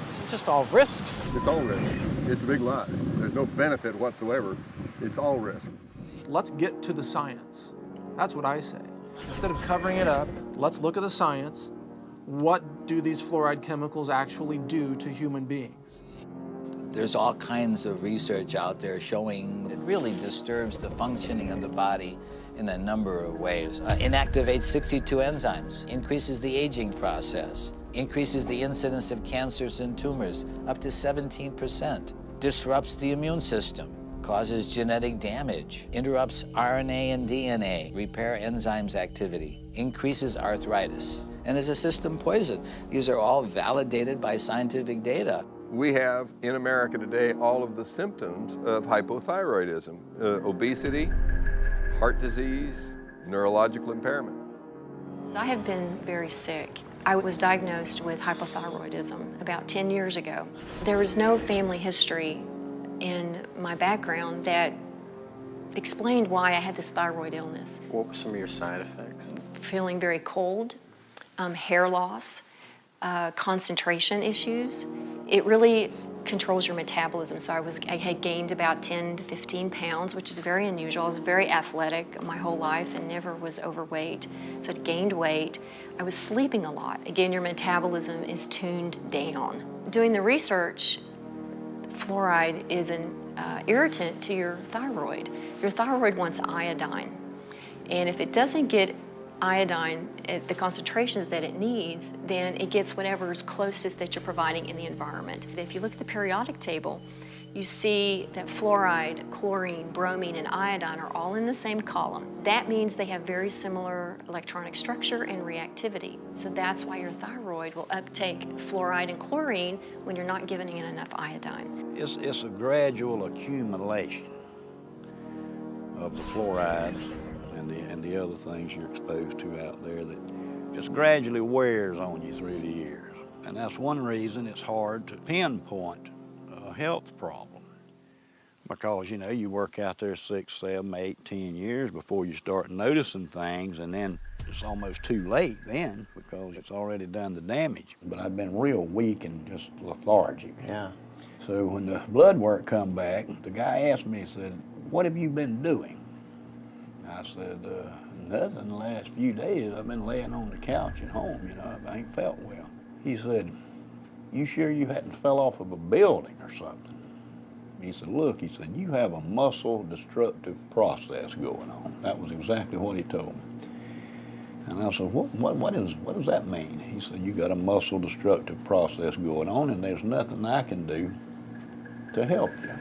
it's just all risks. It's all risk. It's a big lie. There's no benefit whatsoever. It's all risk. Let's get to the science. That's what I say. Instead of covering it up, let's look at the science. What do these fluoride chemicals actually do to human beings? There's all kinds of research out there showing it really disturbs the functioning of the body in a number of ways. Inactivates 62 enzymes, increases the aging process, increases the incidence of cancers and tumors up to 17%, disrupts the immune system, causes genetic damage, interrupts RNA and DNA, repair enzymes activity, increases arthritis, and is a system poison. These are all validated by scientific data. We have in America today all of the symptoms of hypothyroidism, obesity, heart disease, neurological impairment. I have been very sick. I was diagnosed with hypothyroidism about 10 years ago. There was no family history in my background that explained why I had this thyroid illness. What were some of your side effects? Feeling very cold, hair loss, concentration issues. It really controls your metabolism. So I had gained about 10 to 15 pounds, which is very unusual. I was very athletic my whole life and never was overweight. So I gained weight. I was sleeping a lot. Again, your metabolism is tuned down. Doing the research, fluoride is an irritant to your thyroid. Your thyroid wants iodine. And if it doesn't get iodine at the concentrations that it needs, then it gets whatever is closest that you're providing in the environment. If you look at the periodic table, you see that fluoride, chlorine, bromine, and iodine are all in the same column. That means they have very similar electronic structure and reactivity. So that's why your thyroid will uptake fluoride and chlorine when you're not giving it enough iodine. It's a gradual accumulation of the fluorides and the other things you're exposed to out there that just gradually wears on you through the years. And that's one reason it's hard to pinpoint a health problem. Because, you know, you work out there 6, 7, 8, 10 years before you start noticing things, and then it's almost too late then because it's already done the damage. But I've been real weak and just lethargic. Yeah. So when the blood work come back, the guy asked me, he said, "What have you been doing?" I said, "Nothing the last few days. I've been laying on the couch at home, you know, I ain't felt well." He said, "You sure you hadn't fell off of a building or something?" He said, "Look," he said, "you have a muscle destructive process going on." That was exactly what he told me. And I said, what does that mean? He said, "You got a muscle destructive process going on and there's nothing I can do to help you."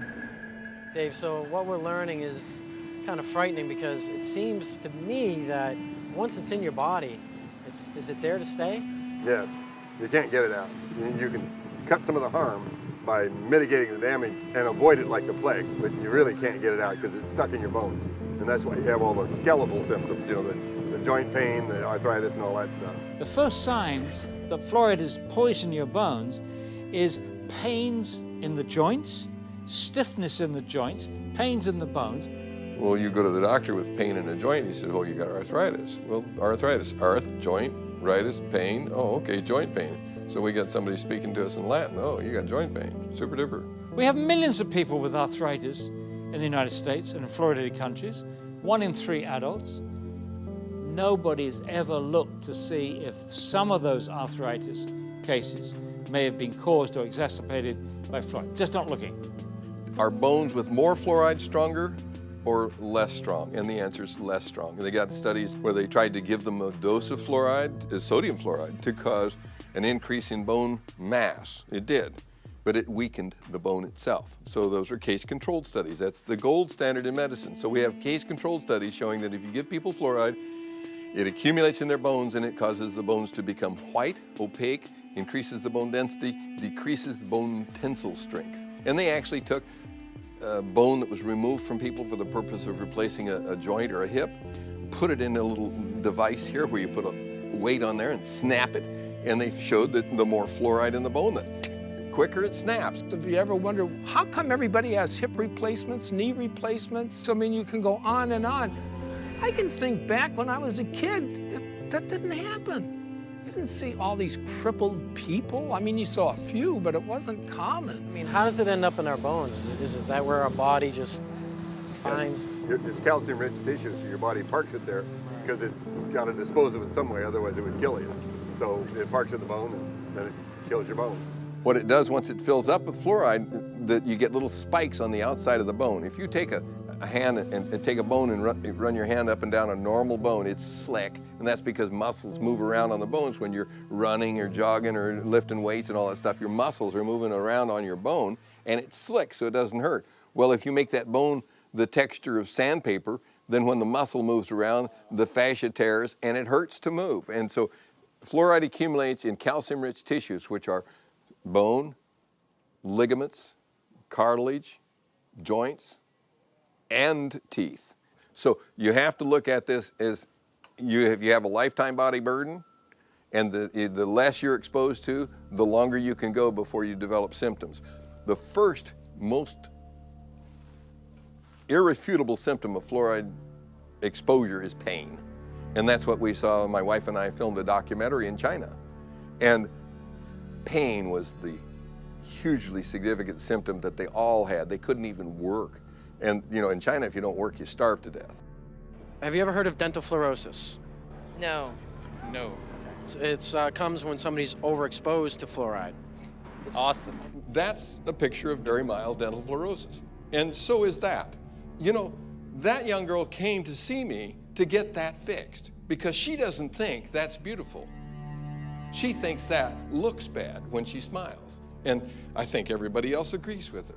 Dave, so what we're learning is kind of frightening because it seems to me that once it's in your body, is it there to stay? Yes, you can't get it out. You can cut some of the harm by mitigating the damage and avoid it like the plague, but you really can't get it out because it's stuck in your bones. And that's why you have all the skeletal symptoms, you know, the joint pain, the arthritis, and all that stuff. The first signs that fluoride is poisoning your bones is pains in the joints, stiffness in the joints, pains in the bones. Well, you go to the doctor with pain in a joint, he said, "Oh, you got arthritis." Well, arthritis, joint, ritis, pain. Oh, okay, joint pain. So we got somebody speaking to us in Latin. "Oh, you got joint pain, super duper." We have millions of people with arthritis in the United States and in fluoridated countries, 1 in 3 adults. Nobody's ever looked to see if some of those arthritis cases may have been caused or exacerbated by fluoride. Just not looking. Are bones with more fluoride stronger or less strong? And the answer is less strong. And they got studies where they tried to give them a dose of fluoride, sodium fluoride, to cause an increase in bone mass. It did, but it weakened the bone itself. So those are case-controlled studies. That's the gold standard in medicine. So we have case-controlled studies showing that if you give people fluoride It accumulates in their bones and it causes the bones to become white, opaque, increases the bone density, decreases the bone tensile strength. And they actually took bone that was removed from people for the purpose of replacing a joint or a hip, put it in a little device here where you put a weight on there and snap it, and they showed that the more fluoride in the bone, the quicker it snaps. If you ever wonder, how come everybody has hip replacements, knee replacements? I mean, you can go on and on. I can think back when I was a kid, that didn't happen. You didn't see all these crippled people. I mean, you saw a few, but it wasn't common. I mean, how does it end up in our bones? Is it that where our body just finds? It's calcium-rich tissue, so your body parks it there because it's got to dispose of it some way, otherwise it would kill you. So it parks in the bone and then it kills your bones. What it does once it fills up with fluoride, that you get little spikes on the outside of the bone. If you take a hand and take a bone and run your hand up and down a normal bone, it's slick, and that's because muscles move around on the bones when you're running or jogging or lifting weights and all that stuff. Your muscles are moving around on your bone, and it's slick, so it doesn't hurt. Well, if you make that bone the texture of sandpaper, then when the muscle moves around, the fascia tears, and it hurts to move. And so fluoride accumulates in calcium-rich tissues, which are bone, ligaments, cartilage, joints, and teeth. So you have to look at this as if you have a lifetime body burden, and the less you're exposed to, the longer you can go before you develop symptoms. The first most irrefutable symptom of fluoride exposure is pain. And that's what we saw. My wife and I filmed a documentary in China. And pain was the hugely significant symptom that they all had. They couldn't even work. And you know, in China, if you don't work, you starve to death. Have you ever heard of dental fluorosis? No. No. It comes when somebody's overexposed to fluoride. It's awesome. That's a picture of very mild dental fluorosis. And so is that. You know, that young girl came to see me to get that fixed because she doesn't think that's beautiful. She thinks that looks bad when she smiles. And I think everybody else agrees with her.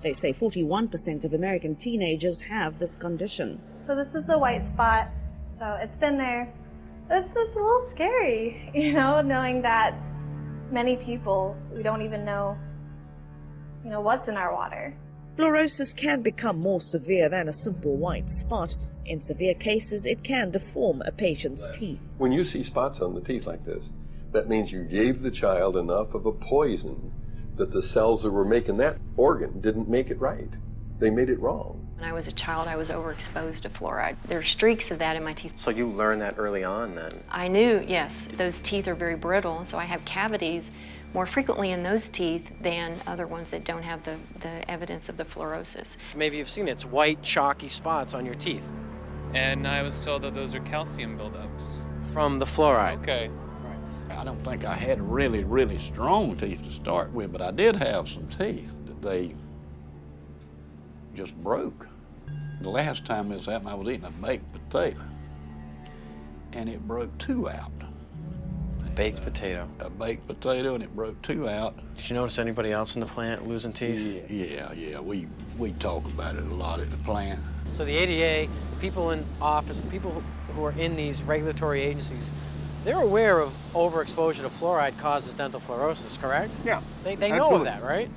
They say 41% of American teenagers have this condition. So this is a white spot, so it's been there. It's a little scary, you know, knowing that many people, we don't even know, what's in our water. Fluorosis can become more severe than a simple white spot. In severe cases, it can deform a patient's teeth. When you see spots on the teeth like this, that means you gave the child enough of a poison that the cells that were making that organ didn't make it right. They made it wrong. When I was a child, I was overexposed to fluoride. There are streaks of that in my teeth. So you learned that early on then? I knew, yes. Those teeth are very brittle, so I have cavities more frequently in those teeth than other ones that don't have the evidence of the fluorosis. Maybe you've seen it. It's white, chalky spots on your teeth. And I was told that those are calcium buildups. From the fluoride. Okay. I don't think I had really, really strong teeth to start with, but I did have some teeth that they just broke. The last time this happened, I was eating a baked potato, and it broke two out. Baked potato? A baked potato, and it broke two out. Did you notice anybody else in the plant losing teeth? Yeah. We talk about it a lot at the plant. So the ADA, the people in office, the people who are in these regulatory agencies, they're aware of overexposure to fluoride causes dental fluorosis, correct? Yeah. They know of that, right?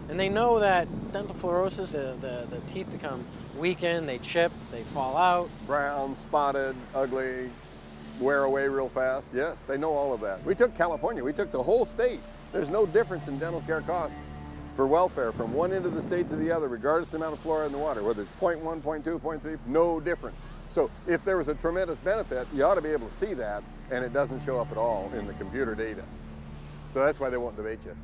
And they know that dental fluorosis, the teeth become weakened, they chip, they fall out. Brown, spotted, ugly, wear away real fast. Yes, they know all of that. We took California, we took the whole state. There's no difference in dental care costs for welfare from one end of the state to the other, regardless of the amount of fluoride in the water, whether it's 0.1, 0.2, 0.3, no difference. So if there was a tremendous benefit, you ought to be able to see that, and it doesn't show up at all in the computer data. So that's why they won't debate you.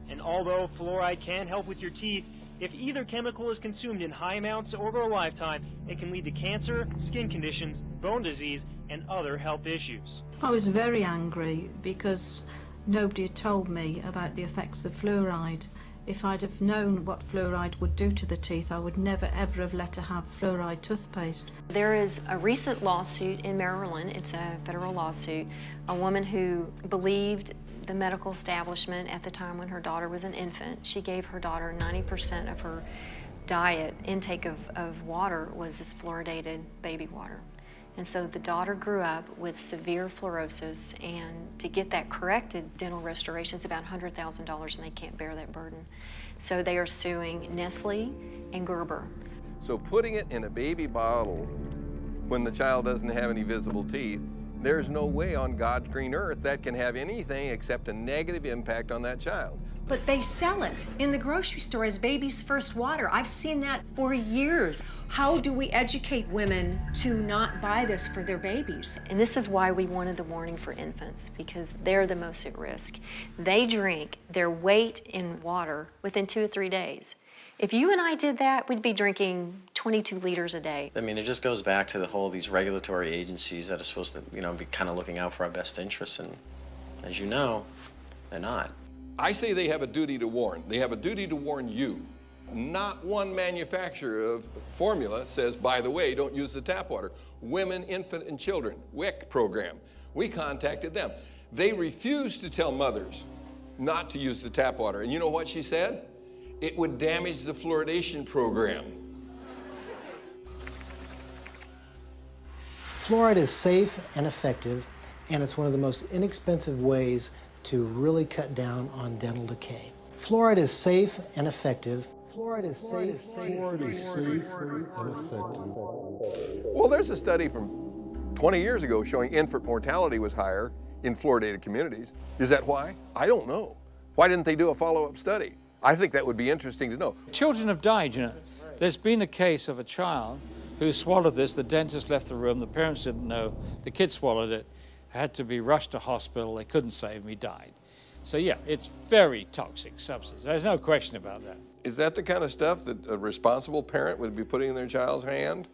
And although fluoride can help with your teeth, if either chemical is consumed in high amounts over a lifetime, it can lead to cancer, skin conditions, bone disease, and other health issues. I was very angry because nobody had told me about the effects of fluoride. If I'd have known what fluoride would do to the teeth, I would never ever have let her have fluoride toothpaste. There is a recent lawsuit in Maryland, it's a federal lawsuit, a woman who believed the medical establishment at the time when her daughter was an infant. She gave her daughter 90% of her diet, intake of water was this fluoridated baby water. And so the daughter grew up with severe fluorosis, and to get that corrected, dental restoration is about $100,000, and they can't bear that burden. So they are suing Nestle and Gerber. So putting it in a baby bottle when the child doesn't have any visible teeth, there's no way on God's green earth that can have anything except a negative impact on that child. But they sell it in the grocery store as baby's first water. I've seen that for years. How do we educate women to not buy this for their babies? And this is why we wanted the warning for infants, because they're the most at risk. They drink their weight in water within 2 or 3 days. If you and I did that, we'd be drinking 22 liters a day. I mean, it just goes back to the whole, these regulatory agencies that are supposed to, be kind of looking out for our best interests, and as you know, they're not. I say they have a duty to warn. They have a duty to warn you. Not one manufacturer of formula says, by the way, don't use the tap water. Women, Infant, and Children, WIC program. We contacted them. They refused to tell mothers not to use the tap water. And you know what she said? It would damage the fluoridation program. Fluoride is safe and effective, and it's one of the most inexpensive ways to really cut down on dental decay. Fluoride is safe and effective. Fluoride is safe and effective. Well, there's a study from 20 years ago showing infant mortality was higher in fluoridated communities. Is that why? I don't know. Why didn't they do a follow-up study? I think that would be interesting to know. Children have died, you know. There's been a case of a child who swallowed this. The dentist left the room. The parents didn't know. The kid swallowed it, had to be rushed to hospital. They couldn't save him. He died. So yeah, it's very toxic substance. There's no question about that. Is that the kind of stuff that a responsible parent would be putting in their child's hand?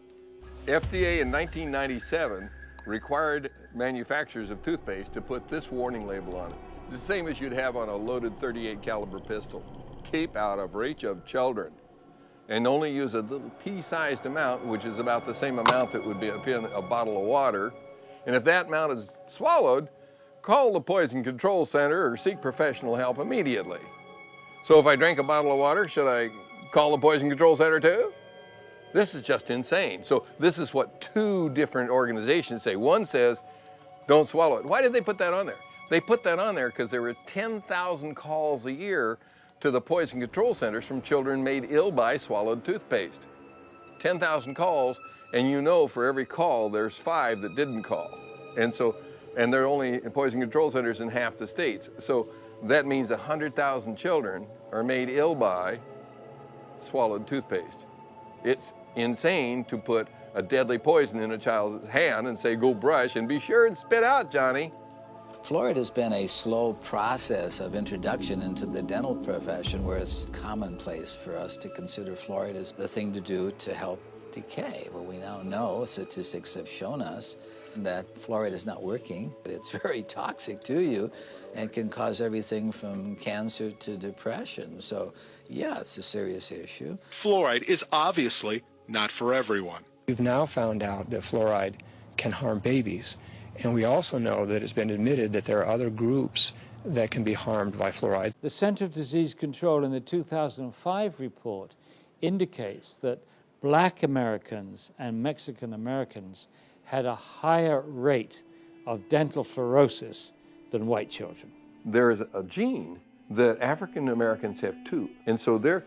FDA in 1997 required manufacturers of toothpaste to put this warning label on it. It's the same as you'd have on a loaded .38 caliber pistol. Keep out of reach of children. And only use a little pea-sized amount, which is about the same amount that would be in a bottle of water. And if that amount is swallowed, call the Poison Control Center or seek professional help immediately. So if I drink a bottle of water, should I call the Poison Control Center too? This is just insane. So this is what 2 different organizations say. One says, don't swallow it. Why did they put that on there? They put that on there because there were 10,000 calls a year to the Poison Control Centers from children made ill by swallowed toothpaste. 10,000 calls, and you know for every call there's 5 that didn't call. And there are only Poison Control Centers in half the states. So that means 100,000 children are made ill by swallowed toothpaste. It's insane to put a deadly poison in a child's hand and say, go brush and be sure and spit out, Johnny. Fluoride has been a slow process of introduction into the dental profession, where it's commonplace for us to consider fluoride as the thing to do to help decay. Well, we now know, statistics have shown us, that fluoride is not working. It's very toxic to you and can cause everything from cancer to depression. So, yeah, it's a serious issue. Fluoride is obviously not for everyone. We've now found out that fluoride can harm babies. And we also know that it's been admitted that there are other groups that can be harmed by fluoride. The Center of Disease Control in the 2005 report indicates that Black Americans and Mexican Americans had a higher rate of dental fluorosis than white children. There's a gene that African Americans have too. And so their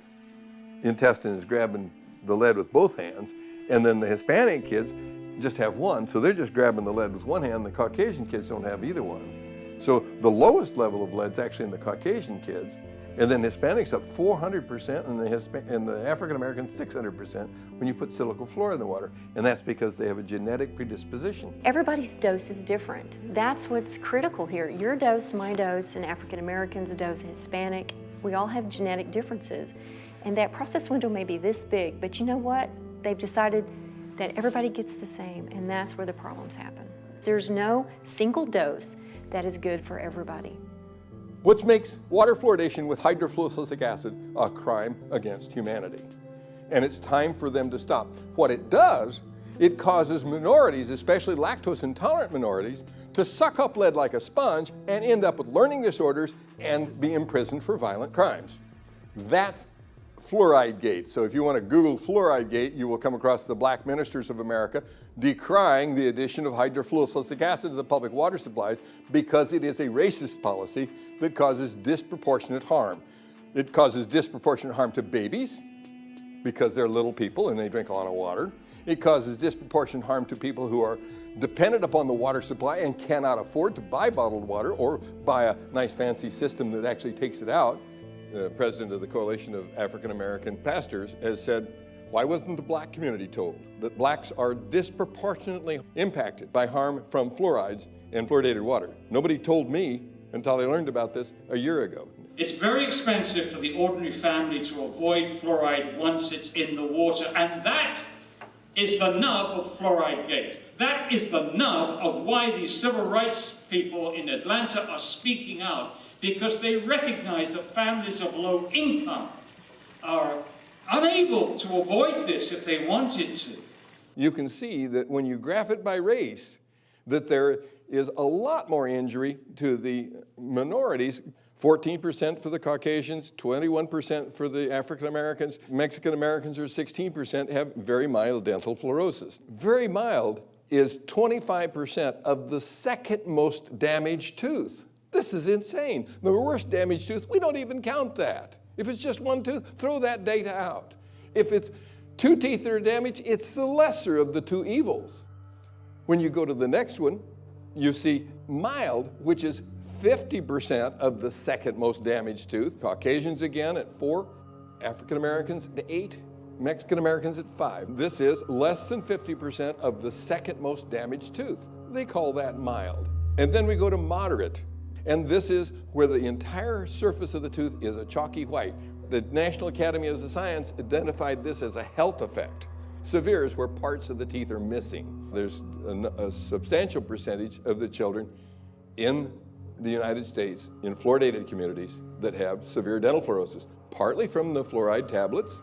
intestine is grabbing the lead with both hands, and then the Hispanic kids just have one, so they're just grabbing the lead with one hand. The Caucasian kids don't have either one. So the lowest level of lead's actually in the Caucasian kids, and then Hispanics up 400%, and the African Americans 600% when you put silicofluoride in the water, and that's because they have a genetic predisposition. Everybody's dose is different. That's what's critical here. Your dose, my dose, and African Americans' dose, Hispanic, we all have genetic differences, and that process window may be this big, but you know what? They've decided that everybody gets the same, and that's where the problems happen. There's no single dose that is good for everybody. Which makes water fluoridation with hydrofluorosilicic acid a crime against humanity. And it's time for them to stop. What it does, it causes minorities, especially lactose intolerant minorities, to suck up lead like a sponge and end up with learning disorders and be imprisoned for violent crimes. That's Fluoride Gate. So if you want to Google Fluoride Gate, you will come across the black ministers of America decrying the addition of hydrofluorosilicic acid to the public water supplies because it is a racist policy that causes disproportionate harm. It causes disproportionate harm to babies because they're little people and they drink a lot of water. It causes disproportionate harm to people who are dependent upon the water supply and cannot afford to buy bottled water or buy a nice fancy system that actually takes it out. The president of the Coalition of African American Pastors has said, why wasn't the black community told that blacks are disproportionately impacted by harm from fluorides and fluoridated water? Nobody told me until I learned about this a year ago. It's very expensive for the ordinary family to avoid fluoride once it's in the water, and that is the nub of Fluoride Gate. That is the nub of why these civil rights people in Atlanta are speaking out, because they recognize that families of low income are unable to avoid this if they wanted to. You can see that when you graph it by race, that there is a lot more injury to the minorities. 14% for the Caucasians, 21% for the African Americans. Mexican Americans are 16% have very mild dental fluorosis. Very mild is 25% of the second most damaged tooth. This is insane. The worst damaged tooth, we don't even count that. If it's just one tooth, throw that data out. If it's two teeth that are damaged, it's the lesser of the two evils. When you go to the next one, you see mild, which is 50% of the second most damaged tooth. Caucasians again at 4, African Americans at 8, Mexican Americans at 5. This is less than 50% of the second most damaged tooth. They call that mild. And then we go to moderate. And this is where the entire surface of the tooth is a chalky white. The National Academy of Sciences identified this as a health effect. Severe is where parts of the teeth are missing. There's a substantial percentage of the children in the United States in fluoridated communities that have severe dental fluorosis, partly from the fluoride tablets,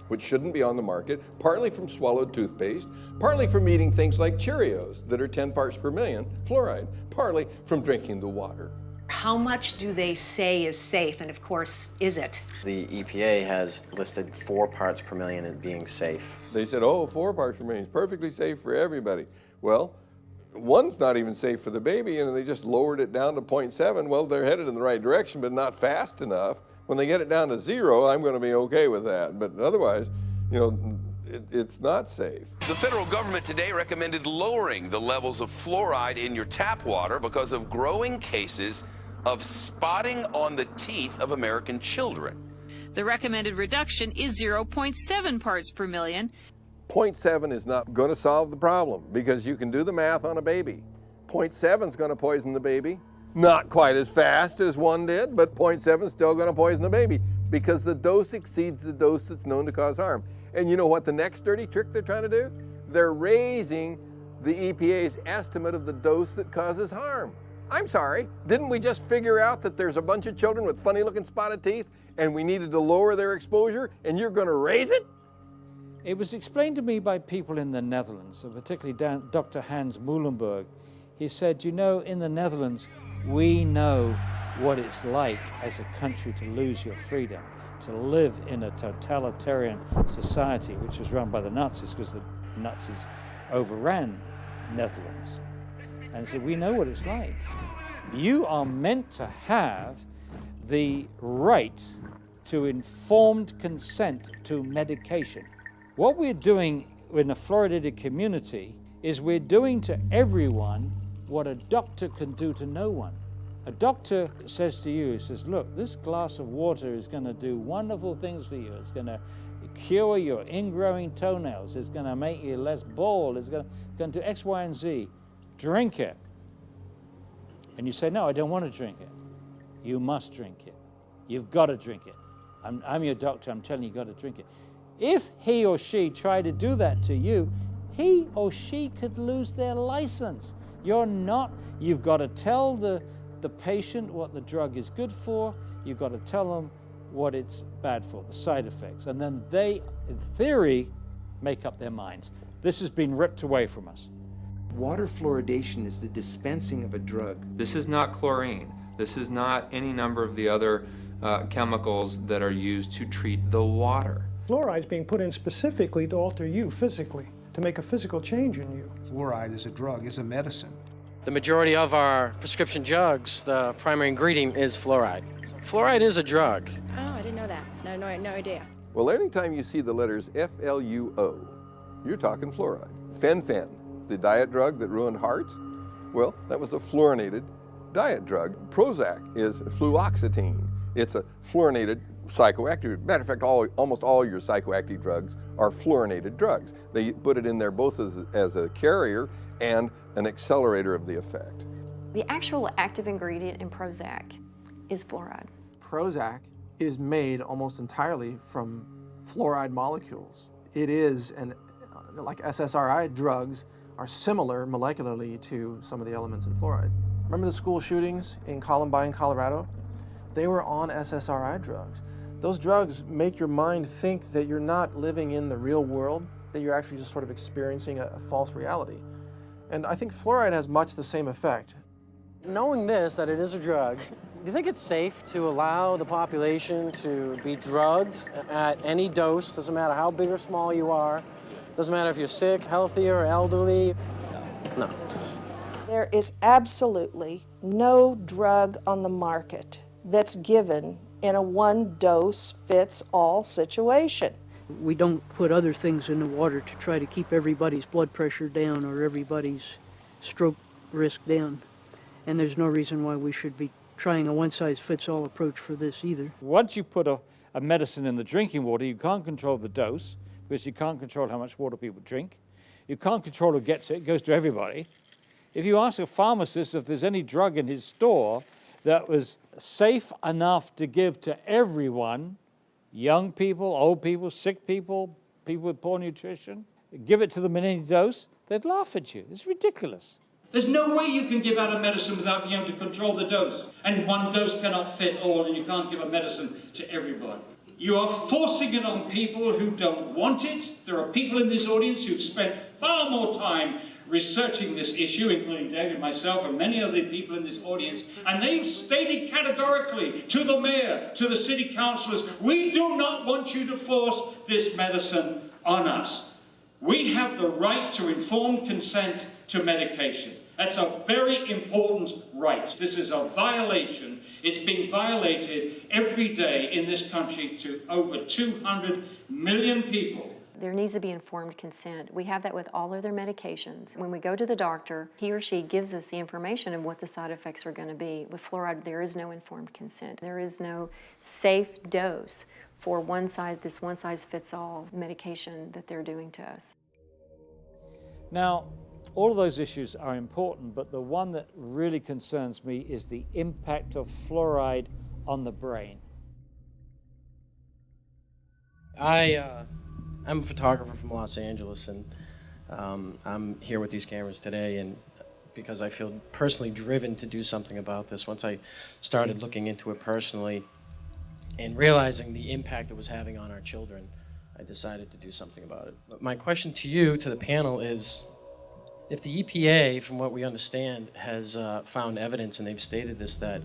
which shouldn't be on the market, partly from swallowed toothpaste, partly from eating things like Cheerios that are 10 parts per million fluoride, partly from drinking the water. How much do they say is safe, and of course, is it? The EPA has listed 4 parts per million as being safe. They said, oh, 4 parts per million is perfectly safe for everybody. Well, one's not even safe for the baby, and they just lowered it down to 0.7. Well, they're headed in the right direction, but not fast enough. When they get it down to 0, I'm going to be okay with that. But otherwise, you know, it's not safe. The federal government today recommended lowering the levels of fluoride in your tap water because of growing cases of spotting on the teeth of American children. The recommended reduction is 0.7 parts per million. 0.7 is not going to solve the problem because you can do the math on a baby. 0.7 is going to poison the baby. Not quite as fast as 1 did, but 0.7 is still going to poison the baby because the dose exceeds the dose that's known to cause harm. And you know what the next dirty trick they're trying to do? They're raising the EPA's estimate of the dose that causes harm. I'm sorry, didn't we just figure out that there's a bunch of children with funny looking spotted teeth and we needed to lower their exposure and you're going to raise it? It was explained to me by people in the Netherlands, particularly Dr. Hans Muhlenberg. He said, you know, in the Netherlands, we know what it's like as a country to lose your freedom, to live in a totalitarian society, which was run by the Nazis because the Nazis overran Netherlands. And so we know what it's like. You are meant to have the right to informed consent to medication. What we're doing in a fluoridated community is we're doing to everyone what a doctor can do to no one. A doctor says to you, he says, look, this glass of water is going to do wonderful things for you. It's going to cure your ingrowing toenails. It's going to make you less bald. It's going to do X, Y, and Z. Drink it. And you say, no, I don't want to drink it. You must drink it. You've got to drink it. I'm your doctor. I'm telling you, you've got to drink it. If he or she tried to do that to you, he or she could lose their license. You've got to tell the patient what the drug is good for. You've got to tell them what it's bad for, the side effects. And then they, in theory, make up their minds. This has been ripped away from us. Water fluoridation is the dispensing of a drug. This is not chlorine. This is not any number of the other chemicals that are used to treat the water. Fluoride is being put in specifically to alter you physically, to make a physical change in you. Fluoride is a drug, is a medicine. The majority of our prescription drugs, the primary ingredient is fluoride. Fluoride is a drug. Oh, I didn't know that. No idea. Well, anytime you see the letters FLUO, you're talking fluoride. Fen-phen, the diet drug that ruined hearts, well, that was a fluorinated diet drug. Prozac is fluoxetine. It's a fluorinated psychoactive. Matter of fact, almost all your psychoactive drugs are fluorinated drugs. They put it in there both as a carrier and an accelerator of the effect. The actual active ingredient in Prozac is fluoride. Prozac is made almost entirely from fluoride molecules. It is, like SSRI drugs are similar molecularly to some of the elements in fluoride. Remember the school shootings in Columbine, Colorado? They were on SSRI drugs. Those drugs make your mind think that you're not living in the real world, that you're actually just sort of experiencing a false reality. And I think fluoride has much the same effect. Knowing this, that it is a drug, do you think it's safe to allow the population to be drugged at any dose? Doesn't matter how big or small you are. Doesn't matter if you're sick, healthy, or elderly. No. There is absolutely no drug on the market that's given in a one-dose-fits-all situation. We don't put other things in the water to try to keep everybody's blood pressure down or everybody's stroke risk down. And there's no reason why we should be trying a one-size-fits-all approach for this either. Once you put a medicine in the drinking water, you can't control the dose because you can't control how much water people drink. You can't control who gets it. It goes to everybody. If you ask a pharmacist if there's any drug in his store that was safe enough to give to everyone, young people, old people, sick people, people with poor nutrition, give it to them in any dose, they'd laugh at you. It's ridiculous. There's no way you can give out a medicine without being able to control the dose. And one dose cannot fit all, and you can't give a medicine to everybody. You are forcing it on people who don't want it. There are people in this audience who've spent far more time researching this issue, including David, myself, and many other people in this audience, and they've stated categorically to the mayor, to the city councillors, we do not want you to force this medicine on us. We have the right to informed consent to medication. That's a very important right. This is a violation. It's being violated every day in this country to over 200 million people. There needs to be informed consent. We have that with all other medications. When we go to the doctor, he or she gives us the information of what the side effects are going to be. With fluoride, there is no informed consent. There is no safe dose for this one-size-fits-all medication that they're doing to us. Now, all of those issues are important, but the one that really concerns me is the impact of fluoride on the brain. I'm a photographer from Los Angeles, and I'm here with these cameras today, and because I feel personally driven to do something about this. Once I started looking into it personally and realizing the impact it was having on our children, I decided to do something about it. But my question to you, to the panel, is if the EPA, from what we understand, has found evidence, and they've stated this, that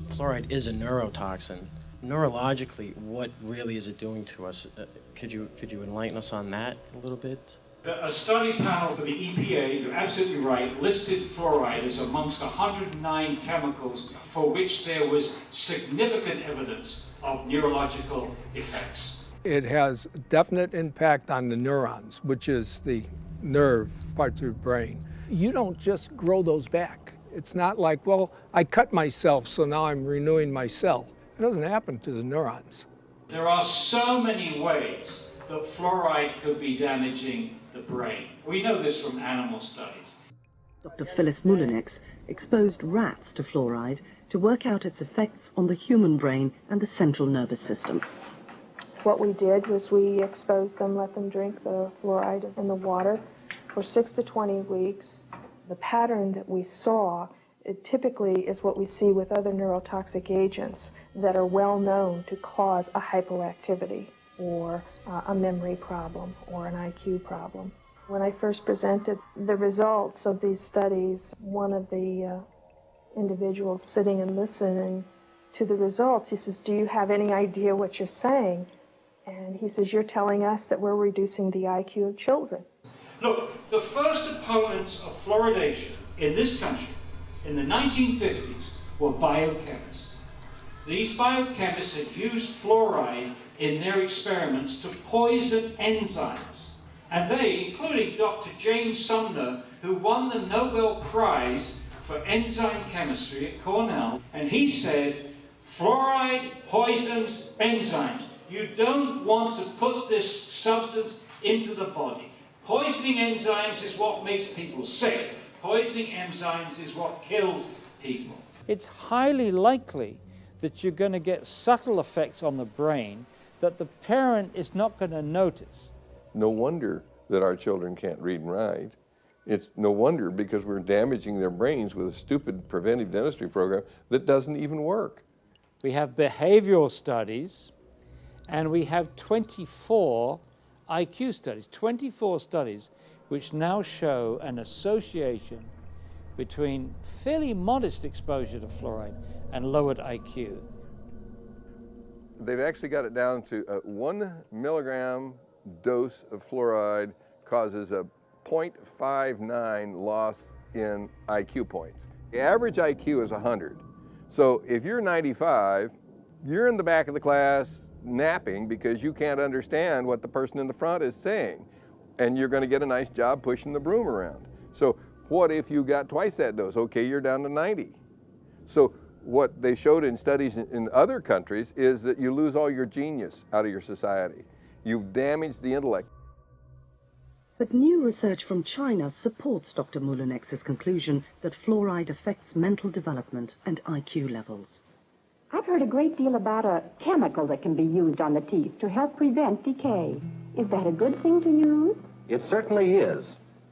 fluoride is a neurotoxin, neurologically, what really is it doing to us? Could you enlighten us on that a little bit? A study panel for the EPA, you're absolutely right, listed fluoride as amongst 109 chemicals for which there was significant evidence of neurological effects. It has definite impact on the neurons, which is the nerve parts of your brain. You don't just grow those back. It's not like, well, I cut myself, so now I'm renewing my cell. It doesn't happen to the neurons. There are so many ways that fluoride could be damaging the brain. We know this from animal studies. Dr. Phyllis Moulinex exposed rats to fluoride to work out its effects on the human brain and the central nervous system. What we did was we exposed them, let them drink the fluoride in the water for 6 to 20 weeks. The pattern that we saw, it typically is what we see with other neurotoxic agents that are well known to cause a hypoactivity or a memory problem or an IQ problem. When I first presented the results of these studies, one of the individuals sitting and listening to the results, he says, do you have any idea what you're saying? And he says, you're telling us that we're reducing the IQ of children. Look, the first opponents of fluoridation in this country in the 1950s were biochemists. These biochemists had used fluoride in their experiments to poison enzymes. And they, including Dr. James Sumner, who won the Nobel Prize for enzyme chemistry at Cornell, and he said, fluoride poisons enzymes. You don't want to put this substance into the body. Poisoning enzymes is what makes people sick. Poisoning enzymes is what kills people. It's highly likely that you're going to get subtle effects on the brain that the parent is not going to notice. No wonder that our children can't read and write. It's no wonder because we're damaging their brains with a stupid preventive dentistry program that doesn't even work. We have behavioral studies, and we have 24 IQ studies, 24 studies which now show an association between fairly modest exposure to fluoride and lowered IQ. They've actually got it down to a 1 milligram dose of fluoride causes a 0.59 loss in IQ points. The average IQ is 100. So if you're 95, you're in the back of the class napping because you can't understand what the person in the front is saying. And you're going to get a nice job pushing the broom around. So what if you got twice that dose? Okay, you're down to 90. So what they showed in studies in other countries is that you lose all your genius out of your society. You've damaged the intellect. But new research from China supports Dr. Mullenex's conclusion that fluoride affects mental development and IQ levels. I've heard a great deal about a chemical that can be used on the teeth to help prevent decay. Is that a good thing to use? It certainly is.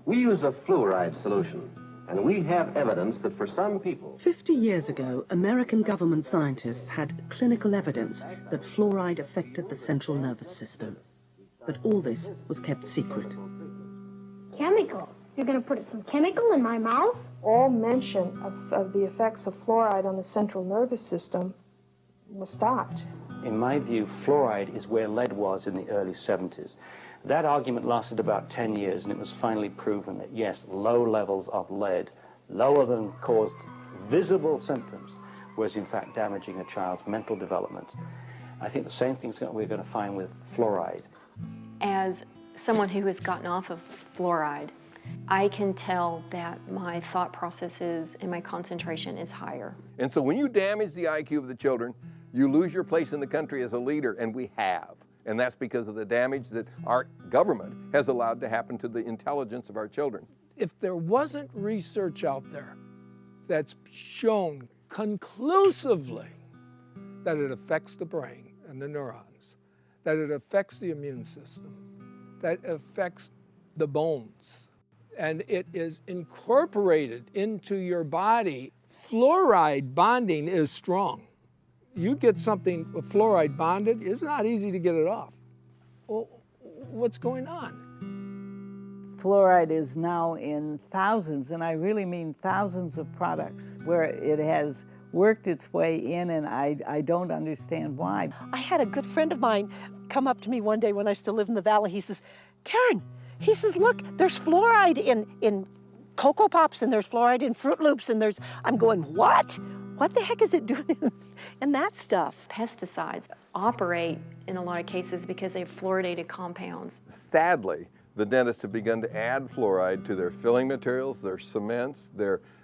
We use a fluoride solution, and we have evidence that for some people... 50 years ago, American government scientists had clinical evidence that fluoride affected the central nervous system. But all this was kept secret. Chemical? You're going to put some chemical in my mouth? All mention of the effects of fluoride on the central nervous system was stopped. In my view, fluoride is where lead was in the early 70s. That argument lasted about 10 years, and it was finally proven that, yes, low levels of lead, lower than caused visible symptoms, was in fact damaging a child's mental development. I think the same thing's we're going to find with fluoride. As someone who has gotten off of fluoride, I can tell that my thought processes and my concentration is higher. And so when you damage the IQ of the children, you lose your place in the country as a leader, and we have. And that's because of the damage that our government has allowed to happen to the intelligence of our children. If there wasn't research out there that's shown conclusively that it affects the brain and the neurons, that it affects the immune system, that it affects the bones, and it is incorporated into your body, fluoride bonding is strong. You get something with fluoride bonded, it's not easy to get it off. Well, what's going on? Fluoride is now in thousands, and I really mean thousands of products where it has worked its way in, and I don't understand why. I had a good friend of mine come up to me one day when I still lived in the Valley. He says, Karen, he says, look, there's fluoride in Cocoa Pops, and there's fluoride in Fruit Loops, and there's, I'm going, what? What the heck is it doing in that stuff? Pesticides operate in a lot of cases because they have fluoridated compounds. Sadly, the dentists have begun to add fluoride to their filling materials, their cements,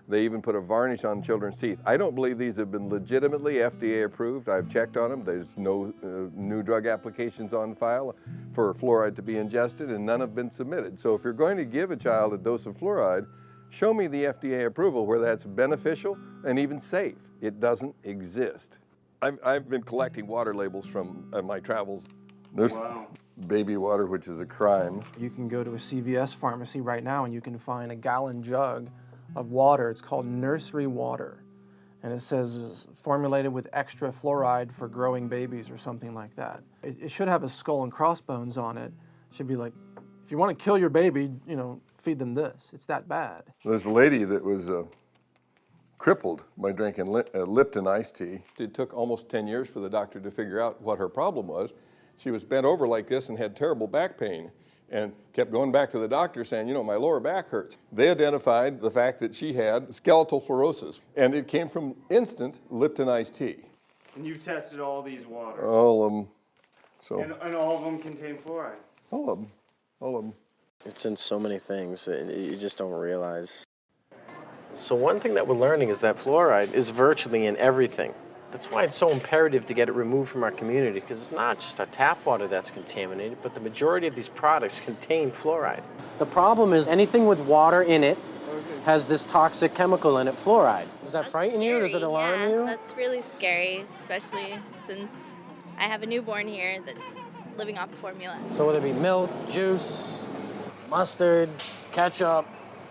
they even put a varnish on children's teeth. I don't believe these have been legitimately FDA approved. I've checked on them. There's no new drug applications on file for fluoride to be ingested, and none have been submitted. So if you're going to give a child a dose of fluoride, show me the FDA approval where that's beneficial and even safe. It doesn't exist. I've been collecting water labels from my travels. There's baby water, which is a crime. You can go to a CVS pharmacy right now and you can find a gallon jug of water. It's called nursery water. And it says it's formulated with extra fluoride for growing babies or something like that. It should have a skull and crossbones on it. It should be like, if you want to kill your baby, you know, feed them this. It's that bad. There's a lady that was crippled by drinking Lipton iced tea. It took almost 10 years for the doctor to figure out what her problem was. She was bent over like this and had terrible back pain and kept going back to the doctor saying, you know, my lower back hurts. They identified the fact that she had skeletal fluorosis, and it came from instant Lipton iced tea. And you've tested all these waters? All of them. So. And all of them contain fluoride? All of them. All of them. It's in so many things that you just don't realize. So one thing that we're learning is that fluoride is virtually in everything. That's why it's so imperative to get it removed from our community, because it's not just our tap water that's contaminated, but the majority of these products contain fluoride. The problem is anything with water in it has this toxic chemical in it, fluoride. Does that frighten you? Does it alarm you? That's really scary, especially since I have a newborn here that's living off of formula. So whether it be milk, juice, mustard, ketchup,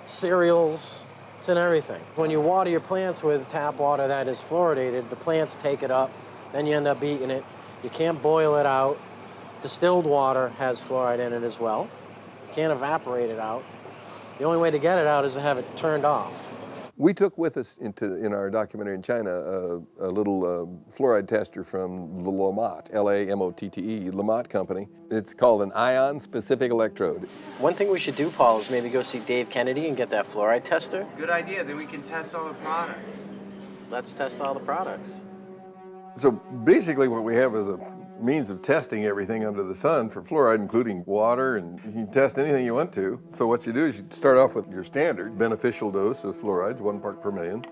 cereals, it's in everything. When you water your plants with tap water that is fluoridated, the plants take it up, then you end up eating it. You can't boil it out. Distilled water has fluoride in it as well. You can't evaporate it out. The only way to get it out is to have it turned off. We took with us in our documentary in China a little fluoride tester from the Lamotte, L-A-M-O-T-T-E, Lamotte company. It's called an ion-specific electrode. One thing we should do, Paul, is maybe go see Dave Kennedy and get that fluoride tester. Good idea, then we can test all the products. Let's test all the products. So basically what we have is a means of testing everything under the sun for fluoride, including water, and you can test anything you want to. So what you do is you start off with your standard beneficial dose of fluoride, 1 part per million.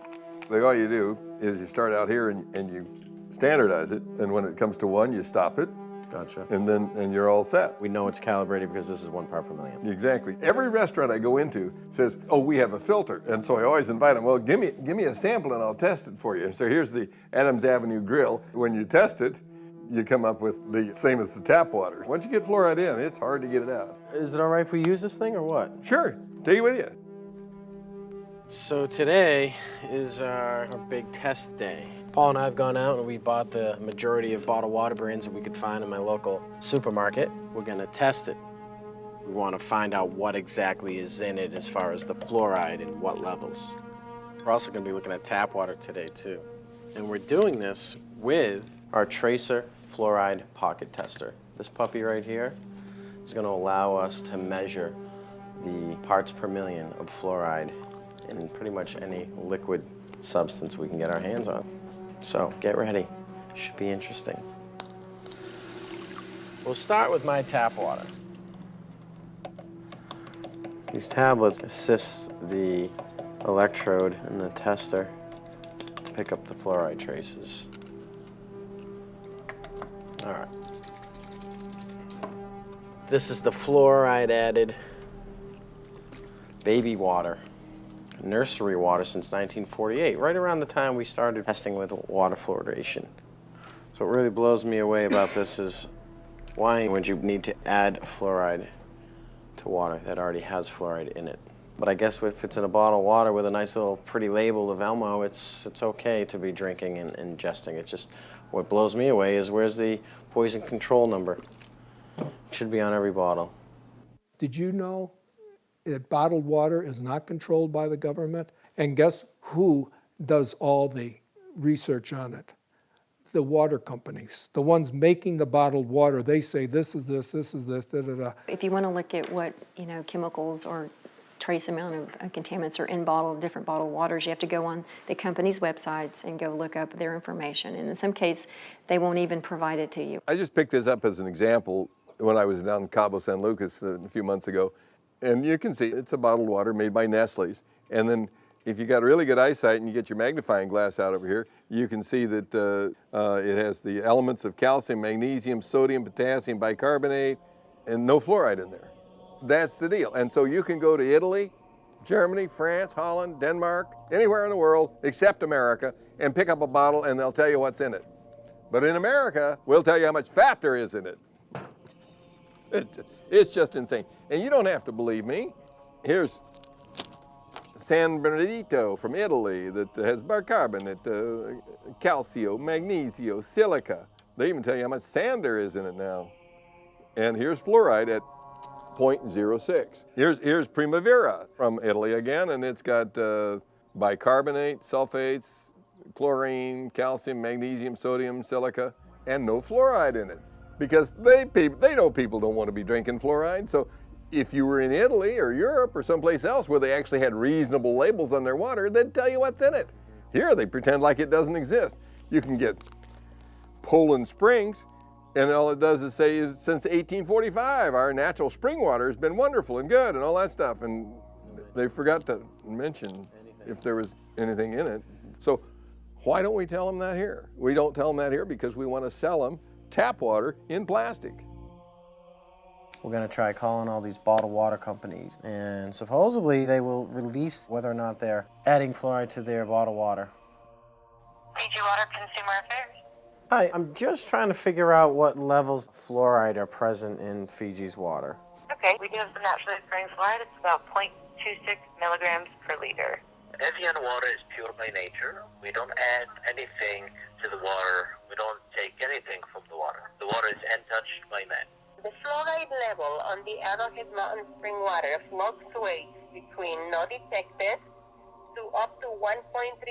Like all you do is you start out here and you standardize it, and when it comes to 1, you stop it. Gotcha. And you're all set. We know it's calibrated because this is 1 part per million. Exactly. Every restaurant I go into says, oh, we have a filter. And so I always invite them, well, give me a sample and I'll test it for you. So here's the Adams Avenue Grill. When you test it, you come up with the same as the tap water. Once you get fluoride in, it's hard to get it out. Is it all right if we use this thing or what? Sure, take it with you. So today is our big test day. Paul and I have gone out and we bought the majority of bottled water brands that we could find in my local supermarket. We're gonna test it. We wanna find out what exactly is in it as far as the fluoride and what levels. We're also gonna be looking at tap water today too. And we're doing this with our Tracer Fluoride Pocket Tester. This puppy right here is going to allow us to measure the parts per million of fluoride in pretty much any liquid substance we can get our hands on. So get ready. It should be interesting. We'll start with my tap water. These tablets assist the electrode in the tester to pick up the fluoride traces. All right. This is the fluoride added baby water, nursery water since 1948, right around the time we started testing with water fluoridation. So what really blows me away about this is why would you need to add fluoride to water that already has fluoride in it? But I guess if it's in a bottle of water with a nice little pretty label of Elmo, it's okay to be drinking and ingesting. It's just, what blows me away is where's the poison control number? It should be on every bottle. Did you know that bottled water is not controlled by the government? And guess who does all the research on it? The water companies, the ones making the bottled water. They say this is this is this, da da da. If you want to look at what, chemicals or trace amount of contaminants are in different bottled waters, you have to go on the company's websites and go look up their information. And in some case, they won't even provide it to you. I just picked this up as an example when I was down in Cabo San Lucas a few months ago. And you can see it's a bottled water made by Nestle's. And then if you got really good eyesight and you get your magnifying glass out over here, you can see that it has the elements of calcium, magnesium, sodium, potassium, bicarbonate, and no fluoride in there. That's the deal. And so you can go to Italy, Germany, France, Holland, Denmark, anywhere in the world except America, and pick up a bottle and they'll tell you what's in it. But in America, we'll tell you how much fat there is in it. It's just insane. And you don't have to believe me. Here's San Bernardino from Italy that has bicarbonate, calcio, magnesio, silica. They even tell you how much sand there is in it now. And here's fluoride at 0.06. Here's Primavera from Italy again, and it's got bicarbonate, sulfates, chlorine, calcium, magnesium, sodium, silica, and no fluoride in it. Because they know people don't want to be drinking fluoride. So if you were in Italy or Europe or someplace else where they actually had reasonable labels on their water, they'd tell you what's in it. Here they pretend like it doesn't exist. You can get Poland Springs, and all it does is say is since 1845 our natural spring water has been wonderful and good and all that stuff, and they forgot to mention if there was anything in it. So why don't we tell them that here? We don't tell them that here because we want to sell them tap water in plastic. We're going to try calling all these bottled water companies, and supposedly they will release whether or not they're adding fluoride to their bottled water. Fiji Water Consumer Affairs. Hi, I'm just trying to figure out what levels of fluoride are present in Fiji's water. Okay, we do have some naturally occurring fluoride. It's about 0.26 milligrams per liter. Evian water is pure by nature. We don't add anything to the water. We don't take anything from the water. The water is untouched by man. The fluoride level on the Arrowhead Mountain spring water fluctuates between no detected to up to 1.3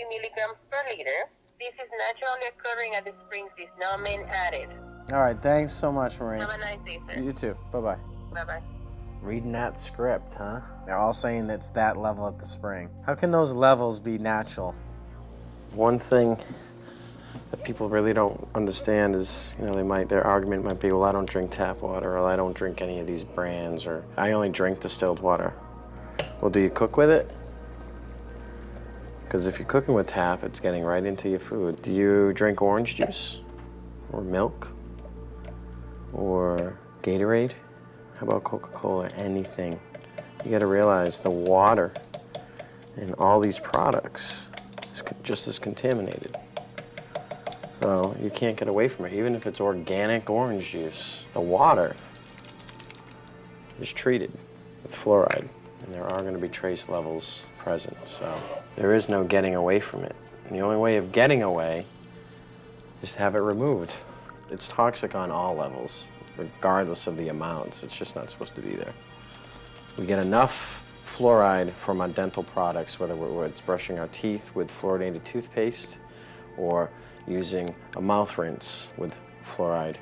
milligrams per liter. This is naturally occurring at the springs, is no man added. All right, thanks so much, Maureen. Have a nice day, sir. You too. Bye-bye. Bye-bye. Reading that script, huh? They're all saying it's that level at the spring. How can those levels be natural? One thing that people really don't understand is, their argument might be, well, I don't drink tap water, or I don't drink any of these brands, or I only drink distilled water. Well, do you cook with it? Because if you're cooking with tap, it's getting right into your food. Do you drink orange juice? Or milk? Or Gatorade? How about Coca-Cola? Anything. You gotta realize the water in all these products is just as contaminated. So you can't get away from it. Even if it's organic orange juice, the water is treated with fluoride, and there are gonna be trace levels present. So there is no getting away from it. And the only way of getting away is to have it removed. It's toxic on all levels, regardless of the amounts. It's just not supposed to be there. We get enough fluoride from our dental products, whether it's brushing our teeth with fluoridated toothpaste or using a mouth rinse with fluoride.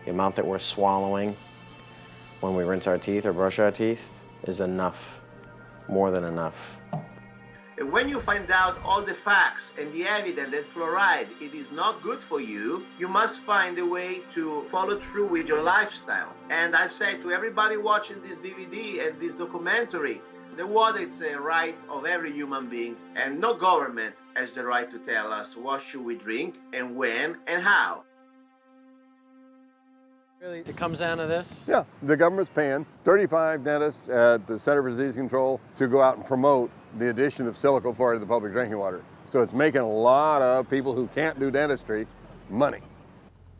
The amount that we're swallowing when we rinse our teeth or brush our teeth is enough, more than enough. When you find out all the facts and the evidence that fluoride it is not good for you, you must find a way to follow through with your lifestyle. And I say to everybody watching this DVD and this documentary, the water is a right of every human being, and no government has the right to tell us what should we drink and when and how. Really, it comes down to this? Yeah, the government's paying 35 dentists at the Center for Disease Control to go out and promote the addition of silicone fluoride to the public drinking water. So it's making a lot of people who can't do dentistry money.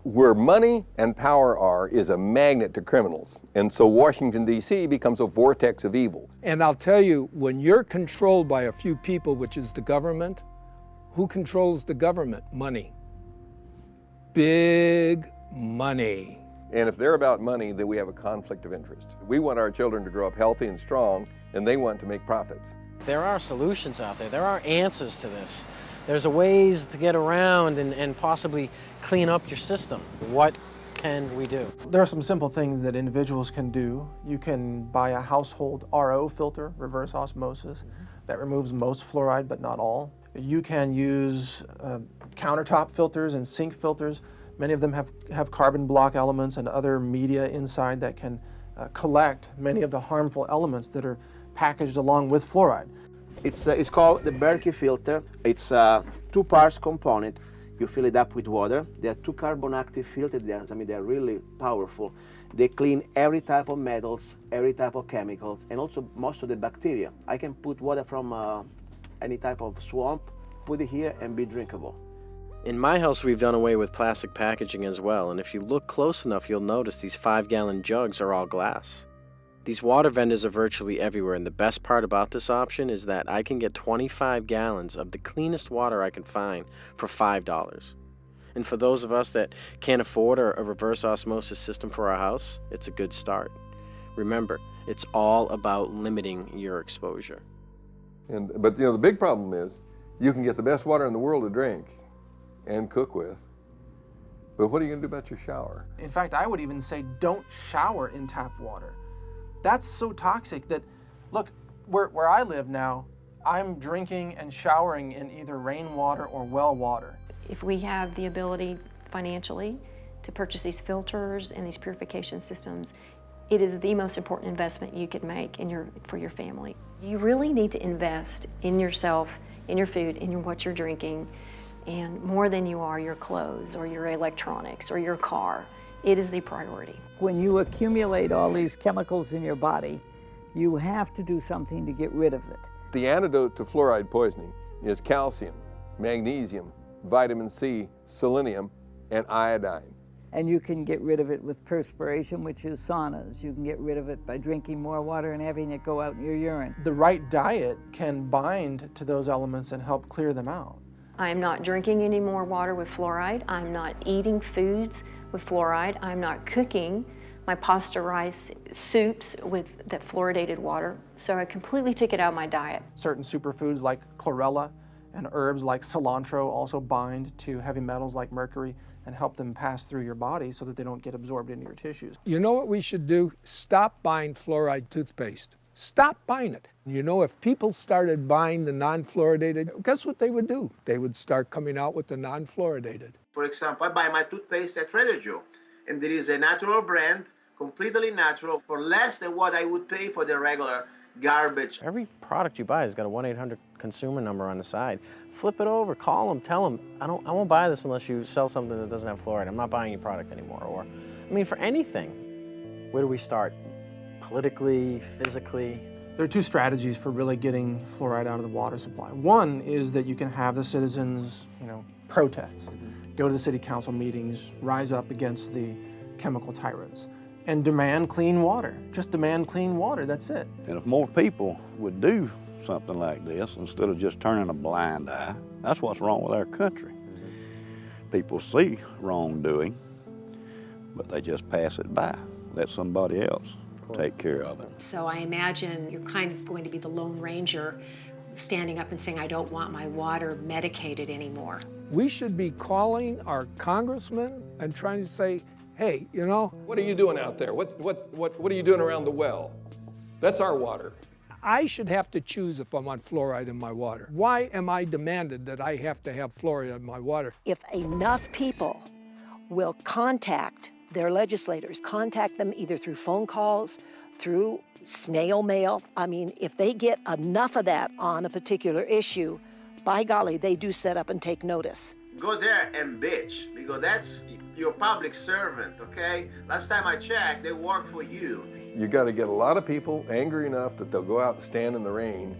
Where money and power are is a magnet to criminals. And so Washington, D.C. becomes a vortex of evil. And I'll tell you, when you're controlled by a few people, which is the government, who controls the government? Money. Big money. And if they're about money, then we have a conflict of interest. We want our children to grow up healthy and strong, and they want to make profits. There are solutions out there. There are answers to this. There's a ways to get around and possibly clean up your system. What can we do? There are some simple things that individuals can do. You can buy a household RO filter, reverse osmosis, that removes most fluoride but not all. You can use countertop filters and sink filters. Many of them have carbon block elements and other media inside that can collect many of the harmful elements that are packaged along with fluoride. It's called the Berkey filter. It's a 2 parts component. You fill it up with water. There are 2 carbon active filters. They're really powerful. They clean every type of metals, every type of chemicals, and also most of the bacteria. I can put water from any type of swamp, put it here, and be drinkable. In my house, we've done away with plastic packaging as well, and if you look close enough, you'll notice these 5-gallon jugs are all glass. These water vendors are virtually everywhere, and the best part about this option is that I can get 25 gallons of the cleanest water I can find for $5. And for those of us that can't afford a reverse osmosis system for our house, it's a good start. Remember, it's all about limiting your exposure. But the big problem is You can get the best water in the world to drink and cook with, but what are you going to do about your shower? In fact, I would even say don't shower in tap water. That's so toxic that, look, where I live now, I'm drinking and showering in either rainwater or well water. If we have the ability financially to purchase these filters and these purification systems, it is the most important investment you could make for your family. You really need to invest in yourself, in your food, in what you're drinking, and more than you are your clothes or your electronics or your car. It is the priority. When you accumulate all these chemicals in your body, you have to do something to get rid of it. The antidote to fluoride poisoning is calcium, magnesium, vitamin C, selenium, and iodine. And you can get rid of it with perspiration, which is saunas. You can get rid of it by drinking more water and having it go out in your urine. The right diet can bind to those elements and help clear them out. I'm not drinking any more water with fluoride. I'm not eating foods with fluoride. I'm not cooking my pasta rice soups with that fluoridated water. So I completely took it out of my diet. Certain superfoods like chlorella and herbs like cilantro also bind to heavy metals like mercury and help them pass through your body so that they don't get absorbed into your tissues. You know what we should do? Stop buying fluoride toothpaste. Stop buying it. You know, if people started buying the non-fluoridated, guess what they would do? They would start coming out with the non-fluoridated. For example, I buy my toothpaste at Trader Joe, and there is a natural brand, completely natural, for less than what I would pay for the regular garbage. Every product you buy has got a 1-800 consumer number on the side. Flip it over, call them, tell them, I won't buy this unless you sell something that doesn't have fluoride. I'm not buying your product anymore. Or, I mean, for anything. Where do we start? Politically, physically? There are two strategies for really getting fluoride out of the water supply. One is that you can have the citizens, protest, go to the city council meetings, rise up against the chemical tyrants, and demand clean water. Just demand clean water, that's it. And if more people would do something like this, instead of just turning a blind eye, that's what's wrong with our country. People see wrongdoing, but they just pass it by, let somebody else take care of it. So I imagine you're kind of going to be the Lone Ranger standing up and saying, I don't want my water medicated anymore. We should be calling our congressmen and trying to say, hey, What are you doing out there? What are you doing around the well? That's our water. I should have to choose if I want fluoride in my water. Why am I demanded that I have to have fluoride in my water? If enough people will contact their legislators, contact them either through phone calls, through snail mail. I mean, if they get enough of that on a particular issue, by golly, they do set up and take notice. Go there and bitch, because that's your public servant, okay? Last time I checked, they work for you. You got to get a lot of people angry enough that they'll go out and stand in the rain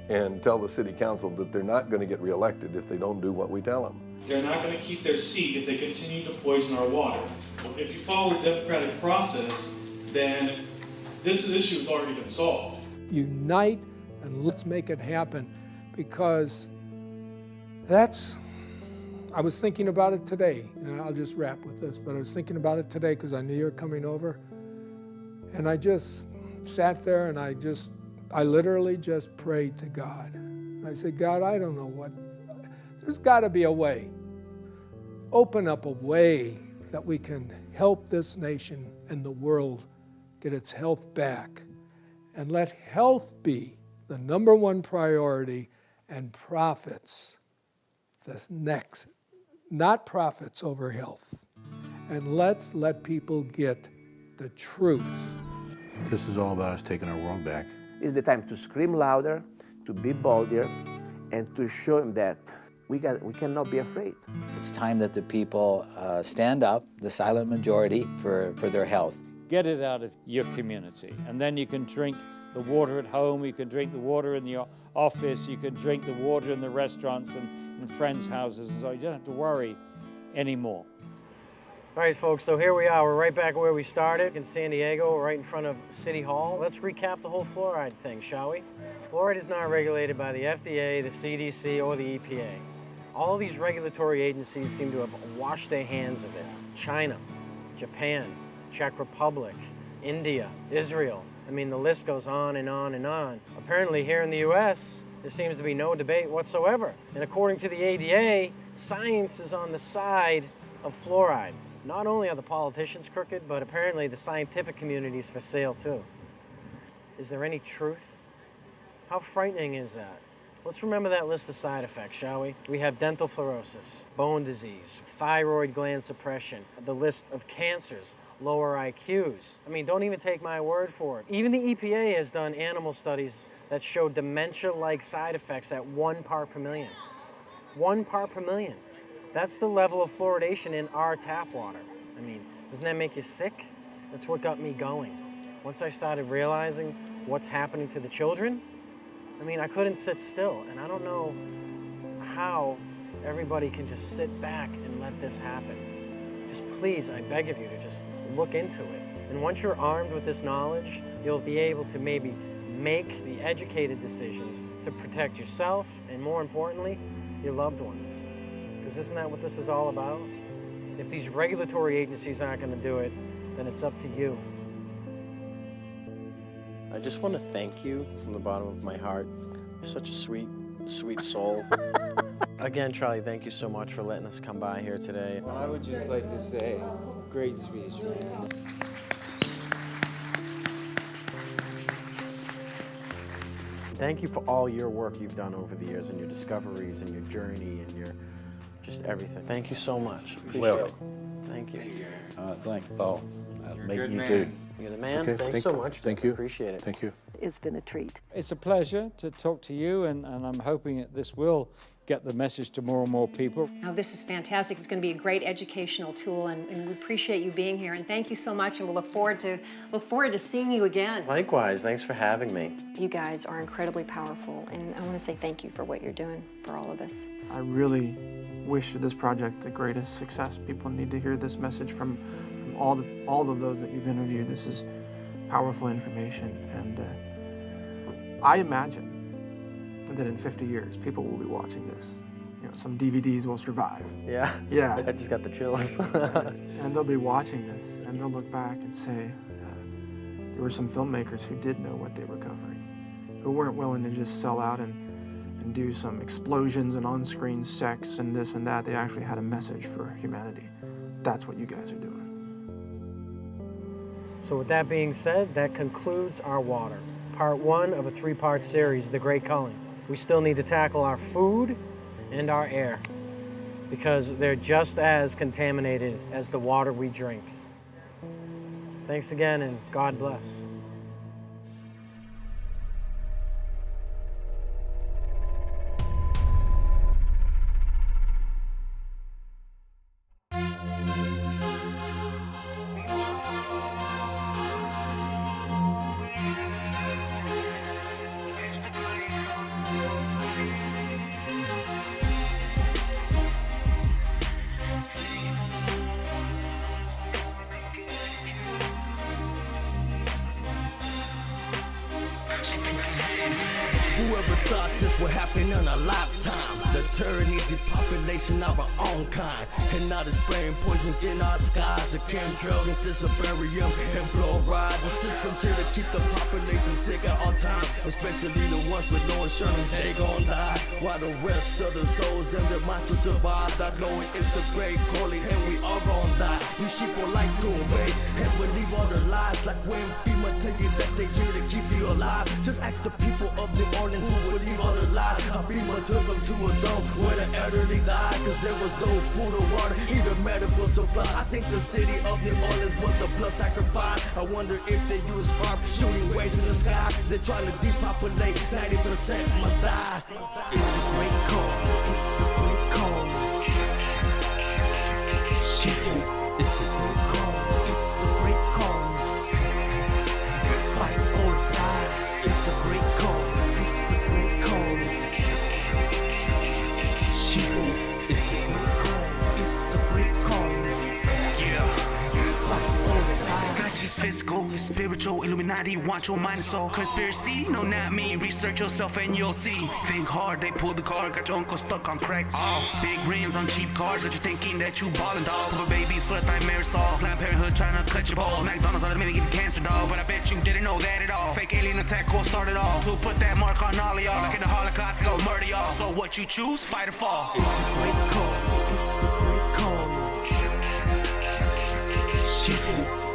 and tell the city council that they're not going to get reelected if they don't do what we tell them. They're not going to keep their seat if they continue to poison our water. If you follow the democratic process, then this issue has already been solved. Unite and let's make it happen, because I was thinking about it today, and I'll just wrap with this, but I was thinking about it today because I knew you were coming over, and I just sat there and I literally just prayed to God. I said, God, I don't know there's got to be a way. Open up a way that we can help this nation and the world get its health back, and let health be the #1 priority, and profits the next, not profits over health. And let's let people get the truth. This is all about us taking our world back. It's the time to scream louder, to be bolder, and to show them that we cannot be afraid. It's time that the people stand up, the silent majority, for their health. Get it out of your community, and then you can drink the water at home, you can drink the water in your office, you can drink the water in the restaurants and in friends' houses, and so you don't have to worry anymore. All right, folks, so here we are. We're right back where we started in San Diego, right in front of City Hall. Let's recap the whole fluoride thing, shall we? Fluoride is not regulated by the FDA, the CDC, or the EPA. All these regulatory agencies seem to have washed their hands of it. China, Japan, Czech Republic, India, Israel. I mean, the list goes on and on and on. Apparently here in the US, there seems to be no debate whatsoever. And according to the ADA, science is on the side of fluoride. Not only are the politicians crooked, but apparently the scientific community is for sale too. Is there any truth? How frightening is that? Let's remember that list of side effects, shall we? We have dental fluorosis, bone disease, thyroid gland suppression, the list of cancers, lower IQs. I mean, don't even take my word for it. Even the EPA has done animal studies that show dementia-like side effects at 1 part per million. 1 part per million. That's the level of fluoridation in our tap water. I mean, doesn't that make you sick? That's what got me going. Once I started realizing what's happening to the children, I mean, I couldn't sit still, and I don't know how everybody can just sit back and let this happen. Just please, I beg of you to just look into it. And once you're armed with this knowledge, you'll be able to maybe make the educated decisions to protect yourself and, more importantly, your loved ones. Because isn't that what this is all about? If these regulatory agencies aren't going to do it, then it's up to you. I just want to thank you from the bottom of my heart. You're such a sweet, sweet soul. Again, Charlie, thank you so much for letting us come by here today. Well, I would just like to say, great speech, man. Thank you for all your work you've done over the years and your discoveries and your journey and your just everything. Thank you so much. Appreciate it. Thank you. Thanks, Paul. That's You're making good you man. too. You're the man. Okay, Thanks so much. Thank you. Appreciate it. Thank you. It's been a treat. It's a pleasure to talk to you, and I'm hoping that this will get the message to more and more people. Now, this is fantastic. It's going to be a great educational tool, and we appreciate you being here. And thank you so much, and we'll look forward to seeing you again. Likewise, thanks for having me. You guys are incredibly powerful, and I want to say thank you for what you're doing for all of us. I really wish this project the greatest success. People need to hear this message from all of those that you've interviewed. This is powerful information, and I imagine that in 50 years, people will be watching this. You know, some DVDs will survive. Yeah? Yeah. I just got the chills. And they'll be watching this, and they'll look back and say, there were some filmmakers who did know what they were covering, who weren't willing to just sell out and do some explosions and on-screen sex and this and that. They actually had a message for humanity. That's what you guys are doing. So with that being said, that concludes our water. Part 1 of a 3-part series, The Great Culling. We still need to tackle our food and our air because they're just as contaminated as the water we drink. Thanks again, and God bless. Whoever thought this would happen in a lifetime? The tyranny, depopulation of our own kind. And now they're spraying poisons in our skies. The chemtrails and barium and fluoride. The system's here to keep the population sick at all times. Especially the ones with no insurance, they gon' die. While the rest of the souls and their minds will survive. Not knowing it's the great calling and we all gon' die. We sheep will like to obey and believe all the lies. Like when FEMA tell you that they're here to keep you alive. Just ask the people of New Orleans who believe all the lies. How FEMA took them to a dome where the elderly died. Cause there was no food or water, even medical supply. I think the city of New Orleans was a blood sacrifice. I wonder if they use fire shooting waves in the sky. They're trying to depopulate, 90% must die. It's the great call, it's the great call. Shooting, it's the great call, it's the great call. Fight or die, it's the great call, it's the great call. Shooting, it's the great call, it's the great call. Yeah, fight or die. physical, it's spiritual. Illuminati want your mind and soul. Conspiracy? No, not me. Research yourself and you'll see. Think hard, they pulled the card, got your uncle stuck on crack. Oh, big rims on cheap cars, got you thinking that you ballin', dog. Couple babies full of nightmares, all Planned Parenthood trying to cut your balls. McDonald's on the minute getting cancer, dog. But I bet you didn't know that at all. Fake alien attack course started all to put that mark on all of y'all. Like in the Holocaust, go murder y'all. So what you choose, fight or fall. It's the great call. It's the great call. Shit.